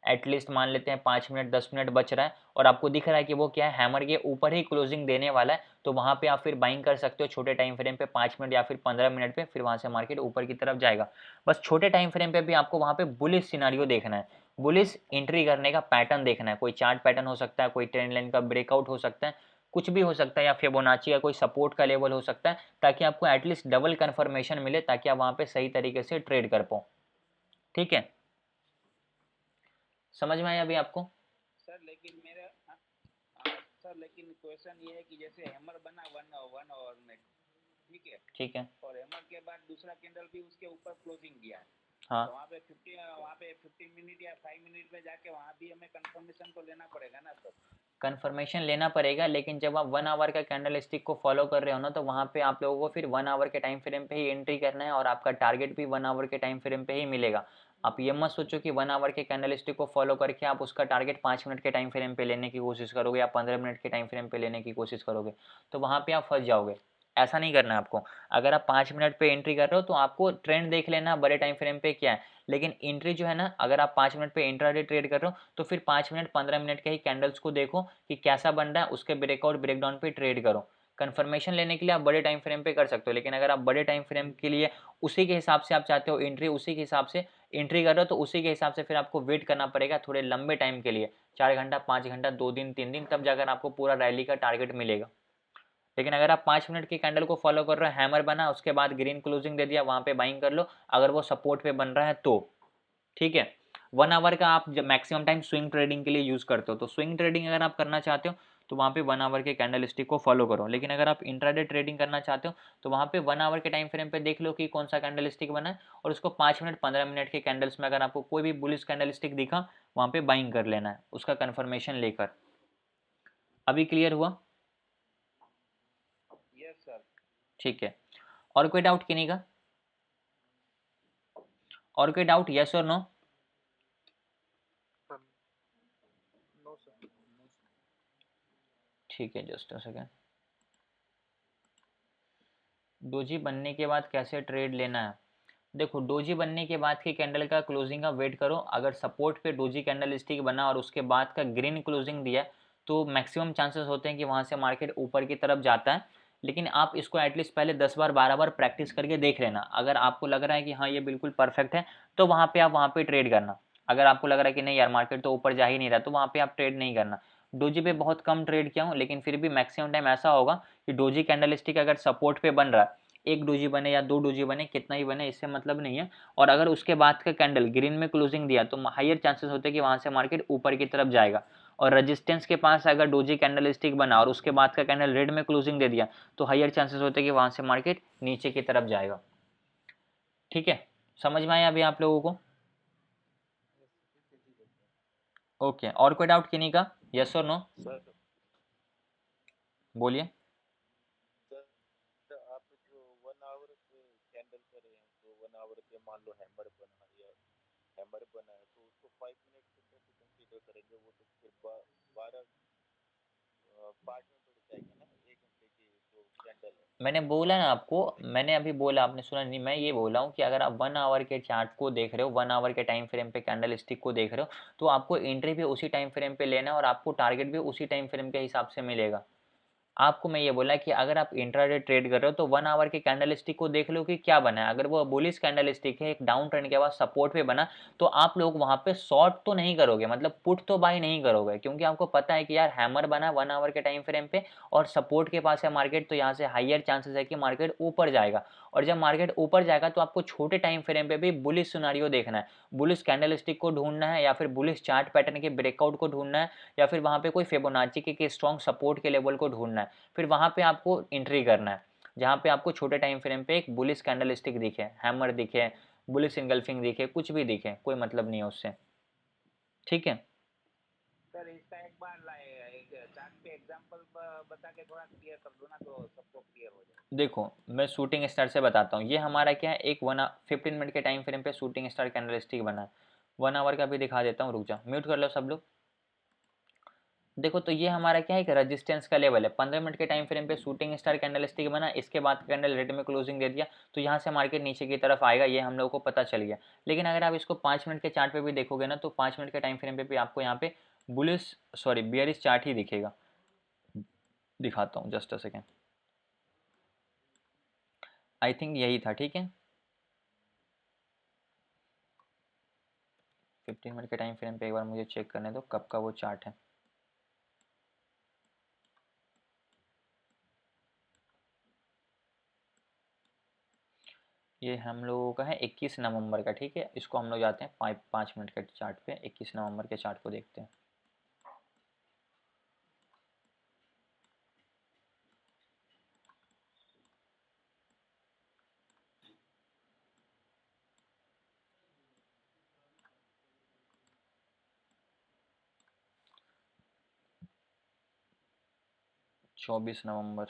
एटलीस्ट मान लेते हैं 5 मिनट 10 मिनट बच रहा है और आपको दिख रहा है कि वो क्या है, हैमर के ऊपर ही क्लोजिंग देने वाला है, तो वहाँ पे आप फिर बाइंग कर सकते हो छोटे टाइम फ्रेम पे 5 मिनट या फिर 15 मिनट पे, फिर वहाँ से मार्केट ऊपर की तरफ जाएगा। बस छोटे टाइम फ्रेम पे भी आपको वहाँ पे बुलिश सिनारियो देखना है, बुलिश एंट्री करने का पैटर्न देखना है। कोई चार्ट पैटर्न हो सकता है, कोई ट्रेंड लाइन का ब्रेकआउट हो सकता है, कुछ भी हो सकता है, या फिबोनाची का कोई सपोर्ट का लेवल हो सकता है, ताकि आपको एटलीस्ट डबल कन्फर्मेशन मिले, ताकि आप वहाँ पे सही तरीके से ट्रेड कर पाओ। ठीक है, समझ में आया अभी आपको? सर लेकिन मेरा सर लेकिन क्वेश्चन ये है कि जैसे हैमर बना वन आवर में, ठीक है, ठीक है। और हैमर के बाद दूसरा कैंडल भी उसके ऊपर क्लोजिंग दिया है, हाँ, तो वहाँ पे 15 मिनट या 5 मिनट में जाके वहाँ भी हमें कंफर्मेशन तो लेना पड़ेगा ना सर? कन्फर्मेशन लेना पड़ेगा, लेकिन जब आप 1 आवर का कैंडल स्टिक को फॉलो कर रहे हो ना, तो वहाँ पे आप लोगों को फिर 1 आवर के टाइम फ्रेम पे ही एंट्री करना है और आपका टारगेट भी 1 आवर के टाइम फ्रेम पे ही मिलेगा। आप ये मत सोचो कि 1 आवर के कैंडल स्टिक को फॉलो करके आप उसका टारगेट 5 मिनट के टाइम फ्रेम पे लेने की कोशिश करोगे या 15 मिनट के टाइम फ्रेम पे लेने की कोशिश करोगे, तो वहाँ पे आप फंस जाओगे। ऐसा नहीं करना है आपको। अगर आप 5 मिनट पे एंट्री कर रहे हो तो आपको ट्रेंड देख लेना बड़े टाइम फ्रेम पे क्या है, लेकिन एंट्री जो है ना, अगर आप 5 मिनट पे इंट्राडे ट्रेड कर रहे हो तो फिर 5 मिनट 15 मिनट के ही कैंडल्स को देखो कि कैसा बन रहा है, उसके ब्रेकआउट ब्रेकडाउन पे ट्रेड करो। कंफर्मेशन लेने के लिए आप बड़े टाइम फ्रेम पे कर सकते हो, लेकिन अगर आप बड़े टाइम फ्रेम के लिए उसी के हिसाब से आप चाहते हो एंट्री, उसी के हिसाब से एंट्री कर रहे हो, तो उसी के हिसाब से फिर आपको वेट करना पड़ेगा थोड़े लंबे टाइम के लिए, 4 घंटा 5 घंटा 2 दिन 3 दिन, तब जाकर आपको पूरा रैली का टारगेट मिलेगा। लेकिन अगर आप 5 मिनट के कैंडल को फॉलो कर रहे हो, हैमर बना उसके बाद ग्रीन क्लोजिंग दे दिया, वहां पे बाइंग कर लो, अगर वो सपोर्ट पे बन रहा है तो ठीक है। 1 आवर का आप मैक्सिमम टाइम स्विंग ट्रेडिंग के लिए यूज करते हो, तो स्विंग ट्रेडिंग अगर आप करना चाहते हो तो वहाँ पे 1 आवर के कैंडल स्टिक को फॉलो करो। लेकिन अगर आप इंट्राडे ट्रेडिंग करना चाहते हो तो वहाँ पे 1 आवर के टाइम फ्रेम पे देख लो कि कौन सा कैंडल स्टिक बना है, और उसको 5 मिनट 15 मिनट के कैंडल्स में अगर आपको कोई भी बुलिश कैंडल स्टिक दिखा, वहाँ पे बाइंग कर लेना है उसका कंफर्मेशन लेकर। अभी क्लियर हुआ? Yes sir. ठीक है। और कोई डाउट किन्हीं का? और कोई डाउट, यस और नो? No sir. ठीक है, जस्ट अ सेकेंड। डोजी बनने के बाद कैसे ट्रेड लेना है? देखो, डोजी बनने के बाद की कैंडल का क्लोजिंग का वेट करो। अगर सपोर्ट पे डोजी कैंडल स्टिक बना और उसके बाद का ग्रीन क्लोजिंग दिया तो मैक्सिमम चांसेस होते हैं कि वहाँ से मार्केट ऊपर की तरफ जाता है। लेकिन आप इसको एटलीस्ट पहले 10 बार 12 बार प्रैक्टिस करके देख लेना। अगर आपको लग रहा है कि हाँ ये बिल्कुल परफेक्ट है तो वहाँ पे आप वहाँ पे ट्रेड करना। अगर आपको लग रहा है कि नहीं यार मार्केट तो ऊपर जा ही नहीं रहा, तो वहाँ पे आप ट्रेड नहीं करना। डोजी पे बहुत कम ट्रेड किया हूँ, लेकिन फिर भी मैक्सिमम टाइम ऐसा होगा कि डोजी कैंडल स्टिक अगर सपोर्ट पे बन रहा है, एक डोजी बने या 2 डोजी बने, कितना ही बने इससे मतलब नहीं है, और अगर उसके बाद का कैंडल ग्रीन में क्लोजिंग दिया तो हायर चांसेस होते हैं कि वहां से मार्केट ऊपर की तरफ जाएगा। और रेजिस्टेंस के पास अगर डोजी कैंडल स्टिक बना और उसके बाद का कैंडल रेड में क्लोजिंग दे दिया तो हायर चांसेस होते हैं कि वहां से मार्केट नीचे की तरफ जाएगा। ठीक है, समझ में आया अभी आप लोगों को? ओके, और कोई डाउट किन्हीं का, यस और नो? सर बोलिए। सर आप जो 1 आवर पे कैंडल कर रहे हैं, तो 1 आवर पे मान लो हैमर बना या हैमर बना है, तो उसको 5 मिनट से कैसे कंसीडर करेंगे? वो तो फिर 12 पार्ट में पड़ जाएगा ना, 1 घंटे की जो कैंडल है। मैंने बोला ना आपको, मैंने अभी बोला, आपने सुना नहीं? मैं ये बोला हूँ कि अगर आप 1 आवर के चार्ट को देख रहे हो, 1 आवर के टाइम फ्रेम पे कैंडल स्टिक को देख रहे हो, तो आपको एंट्री भी उसी टाइम फ्रेम पे लेना है और आपको टारगेट भी उसी टाइम फ्रेम के हिसाब से मिलेगा। आपको मैं ये बोला कि अगर आप इंट्राडे ट्रेड कर रहे हो तो 1 आवर के कैंडल स्टिक को देख लो कि क्या बना है। अगर वो बुलिश कैंडल स्टिक है, एक डाउन ट्रेंड के बाद सपोर्ट पे बना, तो आप लोग वहां पे शॉर्ट तो नहीं करोगे, मतलब पुट तो बाय नहीं करोगे, क्योंकि आपको पता है कि यार हैमर बना 1 आवर के टाइम फ्रेम पे और सपोर्ट के पास है मार्केट, तो यहाँ से हाइयर चांसेस है कि मार्केट ऊपर जाएगा। और जब मार्केट ऊपर जाएगा तो आपको छोटे टाइम फ्रेम पे भी बुलिश सिनारियो देखना है, बुलिश कैंडल स्टिक को ढूंढना है, या फिर बुलिश चार्ट पैटर्न के ब्रेकआउट को ढूंढना है, या फिर वहां पे कोई फिबोनाची के स्ट्रॉन्ग सपोर्ट के लेवल को ढूंढना है। फिर वहां पे आपको एंट्री करना है जहां पे आपको छोटे टाइम फ्रेम पे एक बुलिश कैंडल स्टिक दिखे, हैमर दिखे, बुलिश इंगल्फिंग दिखे, कुछ भी दिखे, कोई मतलब नहीं है उससे। ठीक है। सर इसका एक बार एक चार्ट पे एग्जांपल बता के थोड़ा क्लियर कर दो ना, तो सबको क्लियर हो जाए। देखो, मैं शूटिंग स्टार से बताता हूँ। ये हमारा क्या है, एक 15 मिनट के टाइम फ्रेम पे शूटिंग स्टार कैंडल स्टिक बना है। 1 आवर का भी दिखा देता हूँ, रुक जाओ, म्यूट कर लो सब लोग। देखो, तो ये हमारा क्या है, एक रेजिस्टेंस का लेवल है। 15 मिनट के टाइम फ्रेम पे शूटिंग स्टार कैंडल स्टिक बना, इसके बाद कैंडल रेड में क्लोजिंग दे दिया, तो यहाँ से मार्केट नीचे की तरफ आएगा, ये हम लोग को पता चल गया। लेकिन अगर आप इसको 5 मिनट के चार्ट पे भी देखोगे ना, तो 5 मिनट के टाइम फ्रेम पे भी आपको यहाँ पे बुलिश सॉरी बियरिश चार्ट ही दिखेगा। दिखाता हूँ, just a second. I think यही था, ठीक है। 15 मिनट के टाइम फ्रेम पे एक बार मुझे चेक करने दो कब का वो चार्ट है। ये हम लोगों का है 21 नवंबर का, ठीक है। इसको हम लोग जाते हैं 5 मिनट के चार्ट पे, 21 नवंबर के चार्ट को देखते हैं। चौबीस नवंबर,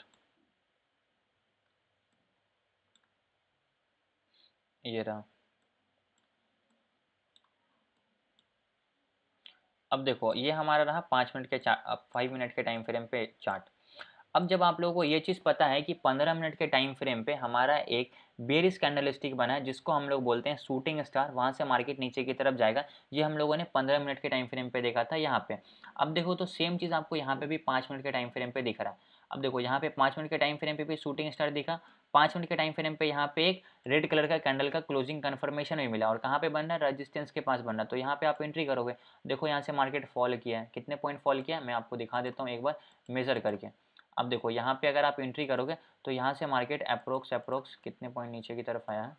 ये रहा। अब देखो ये हमारा रहा 5 मिनट के 5 मिनट के टाइम फ्रेम पे चार्ट। अब जब आप लोगों को ये चीज़ पता है कि 15 मिनट के टाइम फ्रेम पे हमारा एक बेरिश कैंडलस्टिक बना है जिसको हम लोग बोलते हैं शूटिंग स्टार, वहाँ से मार्केट नीचे की तरफ जाएगा। ये हम लोगों ने 15 मिनट के टाइम फ्रेम पे देखा था यहाँ पे। अब देखो तो सेम चीज़ आपको यहाँ पे भी 5 मिनट के टाइम फ्रेम पे दिख रहा है। अब देखो यहाँ पे 5 मिनट के टाइम फ्रेम पे भी शूटिंग स्टार दिखा, 5 मिनट के टाइम फ्रेम पे यहाँ पे एक रेड कलर का कैंडल का क्लोजिंग कन्फर्मेशन भी मिला, और कहाँ पे बन रहा है, रजिस्टेंस के पास बन रहा है। तो यहाँ पे आप एंट्री करोगे। देखो यहाँ से मार्केट फॉल किया है, कितने पॉइंट फॉल किया मैं आपको दिखा देता हूँ एक बार मेज़र करके। अब देखो यहाँ पे अगर आप एंट्री करोगे तो यहाँ से मार्केट अप्रोक्स कितने पॉइंट नीचे की तरफ आया है,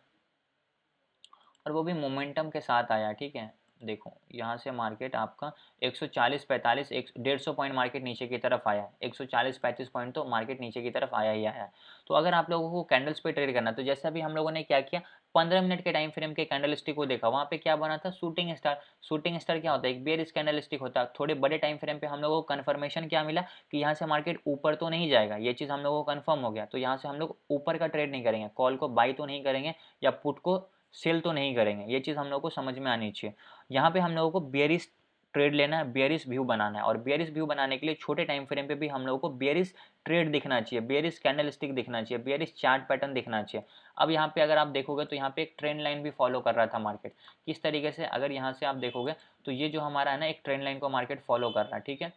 और वो भी मोमेंटम के साथ आया, ठीक है। देखो यहाँ से मार्केट आपका 140-45 150 पॉइंट मार्केट नीचे की तरफ आया है, 140-35 पॉइंट तो मार्केट नीचे की तरफ आया ही आया है। तो अगर आप लोगों को कैंडल्स पे ट्रेड करना, तो जैसे अभी हम लोगों ने क्या किया, 15 मिनट के टाइम फ्रेम के कैंडल स्टिक को देखा, वहाँ पे क्या बना था, शूटिंग स्टार। शूटिंग स्टार क्या होता है, एक बेयरिश कैंडल स्टिक होता है। थोड़े बड़े टाइम फ्रेम पे हम लोगों को कन्फर्मेशन क्या मिला कि यहाँ से मार्केट ऊपर तो नहीं जाएगा, ये चीज़ हम लोगों को कन्फर्म हो गया। तो यहाँ से हम लोग ऊपर का ट्रेड नहीं करेंगे, कॉल को बाई तो नहीं करेंगे या पुट को सेल तो नहीं करेंगे, ये चीज़ हम लोग को समझ में आनी चाहिए। यहाँ पे हम लोगों को बेयरिश ट्रेड लेना है, बेयरिश व्यू बनाना है, और बेयरिश व्यू बनाने के लिए छोटे टाइम फ्रेम पे भी हम लोगों को बेयरिश ट्रेड दिखना चाहिए, बेयरिश कैंडल स्टिक दिखना चाहिए, बेयरिश चार्ट पैटर्न दिखना चाहिए। अब यहाँ पे अगर आप देखोगे तो यहाँ पे एक ट्रेंड लाइन भी फॉलो कर रहा था मार्केट। किस तरीके से, अगर यहाँ से आप देखोगे तो ये जो हमारा है ना, एक ट्रेंड लाइन को मार्केट फॉलो कर रहा है, ठीक है।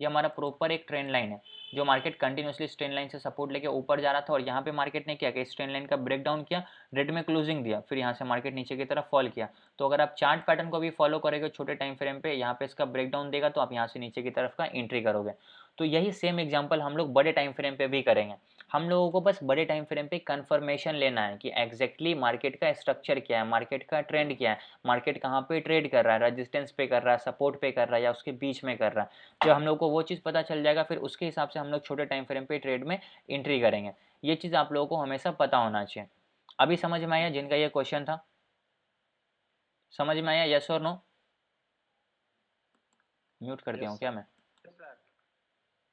ये हमारा प्रॉपर एक ट्रेंड लाइन है जो मार्केट कंटिन्यूसली ट्रेंड लाइन से सपोर्ट लेके ऊपर जा रहा था, और यहाँ पे मार्केट ने क्या किया, इस ट्रेंड लाइन का ब्रेक डाउन किया, रेड में क्लोजिंग दिया, फिर यहाँ से मार्केट नीचे की तरफ फॉल किया। तो अगर आप चार्ट पैटर्न को भी फॉलो करोगे छोटे टाइम फ्रेम पे, यहाँ पे इसका ब्रेक डाउन देगा तो आप यहाँ से नीचे की तरफ का एंट्री करोगे। तो यही सेम एग्जांपल हम लोग बड़े टाइम फ्रेम पे भी करेंगे। हम लोगों को बस बड़े टाइम फ्रेम पे कंफर्मेशन लेना है कि एग्जैक्टली मार्केट का स्ट्रक्चर क्या है, मार्केट का ट्रेंड क्या है, मार्केट कहाँ पे ट्रेड कर रहा है, रेजिस्टेंस पे कर रहा है, सपोर्ट पे कर रहा है, या उसके बीच में कर रहा है। जब हम लोग को वो चीज़ पता चल जाएगा, फिर उसके हिसाब से हम लोग छोटे टाइम फ्रेम पे ट्रेड में एंट्री करेंगे। ये चीज़ आप लोगों को हमेशा पता होना चाहिए। अभी समझ में आया जिनका ये क्वेश्चन था, समझ में आया, यस और नो? म्यूट कर दिया हूँ क्या मैं?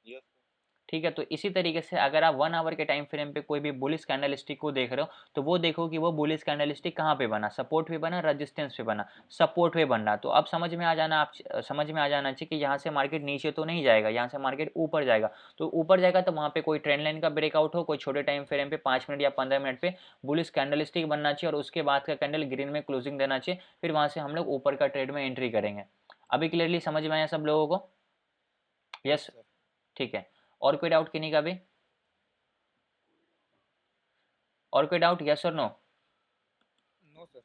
यस ठीक है। तो इसी तरीके से अगर आप 1 आवर के टाइम फ्रेम पे कोई भी बुलिश कैंडल स्टिक को देख रहे हो, तो वो देखो कि वो बुलिश कैंडल स्टिक कहाँ पे बना, सपोर्ट पे बना, रेजिस्टेंस पे बना, सपोर्ट पे बन रहा। तो अब समझ में आ जाना, आप समझ में आ जाना चाहिए कि यहाँ से मार्केट नीचे तो नहीं जाएगा, यहाँ से मार्केट ऊपर जाएगा। तो ऊपर जाएगा तो वहाँ पे कोई ट्रेंड लाइन का ब्रेकआउट हो, कोई छोटे टाइम फ्रेम पे 5 मिनट या 15 मिनट पे बुलिश कैंडल स्टिक बनना चाहिए, और उसके बाद का कैंडल ग्रीन में क्लोजिंग देना चाहिए, फिर वहाँ से हम लोग ऊपर का ट्रेड में एंट्री करेंगे। अभी क्लियरली समझ में आया सब लोगों को? यस, ठीक है। और कोई डाउट किन्हीं का भी? और कोई डाउट, यस और no? No sir,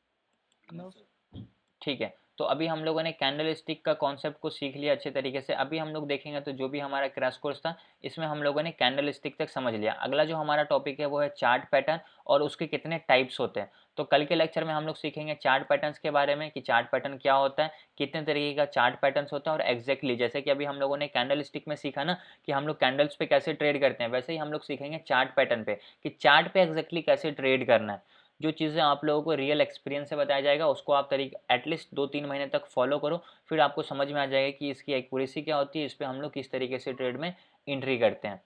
no sir. ठीक है। तो अभी हम लोगों ने कैंडल स्टिक का कॉन्सेप्ट को सीख लिया अच्छे तरीके से। अभी हम लोग देखेंगे तो जो भी हमारा क्रैश कोर्स था इसमें हम लोगों ने कैंडल स्टिक तक समझ लिया। अगला जो हमारा टॉपिक है वो है चार्ट पैटर्न और उसके कितने टाइप्स होते हैं। तो कल के लेक्चर में हम लोग सीखेंगे चार्ट पैटर्न्स के बारे में कि चार्ट पैटर्न क्या होता है, कितने तरीके का चार्ट पैटर्न्स होता है, और एग्जैक्टली जैसे कि अभी हम लोगों ने कैंडल स्टिक में सीखा ना कि हम लोग कैंडल्स पे कैसे ट्रेड करते हैं, वैसे ही हम लोग सीखेंगे चार्ट पैटर्न पे कि चार्ट पे एग्जैक्टली कैसे ट्रेड करना है। जो चीज़ें आप लोगों को रियल एक्सपीरियंस से बताया जाएगा उसको आप एटलीस्ट 2-3 महीने तक फॉलो करो, फिर आपको समझ में आ जाएगा कि इसकी एक्यूरेसी क्या होती है, इस पर हम लोग किस तरीके से ट्रेड में एंट्री करते हैं।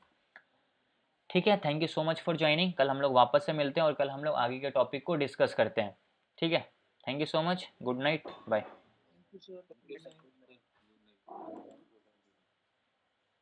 ठीक है, thank you so much for joining. कल हम लोग वापस से मिलते हैं और कल हम लोग आगे के टॉपिक को डिस्कस करते हैं। ठीक है, thank you so much, good night, bye. Thank you sir.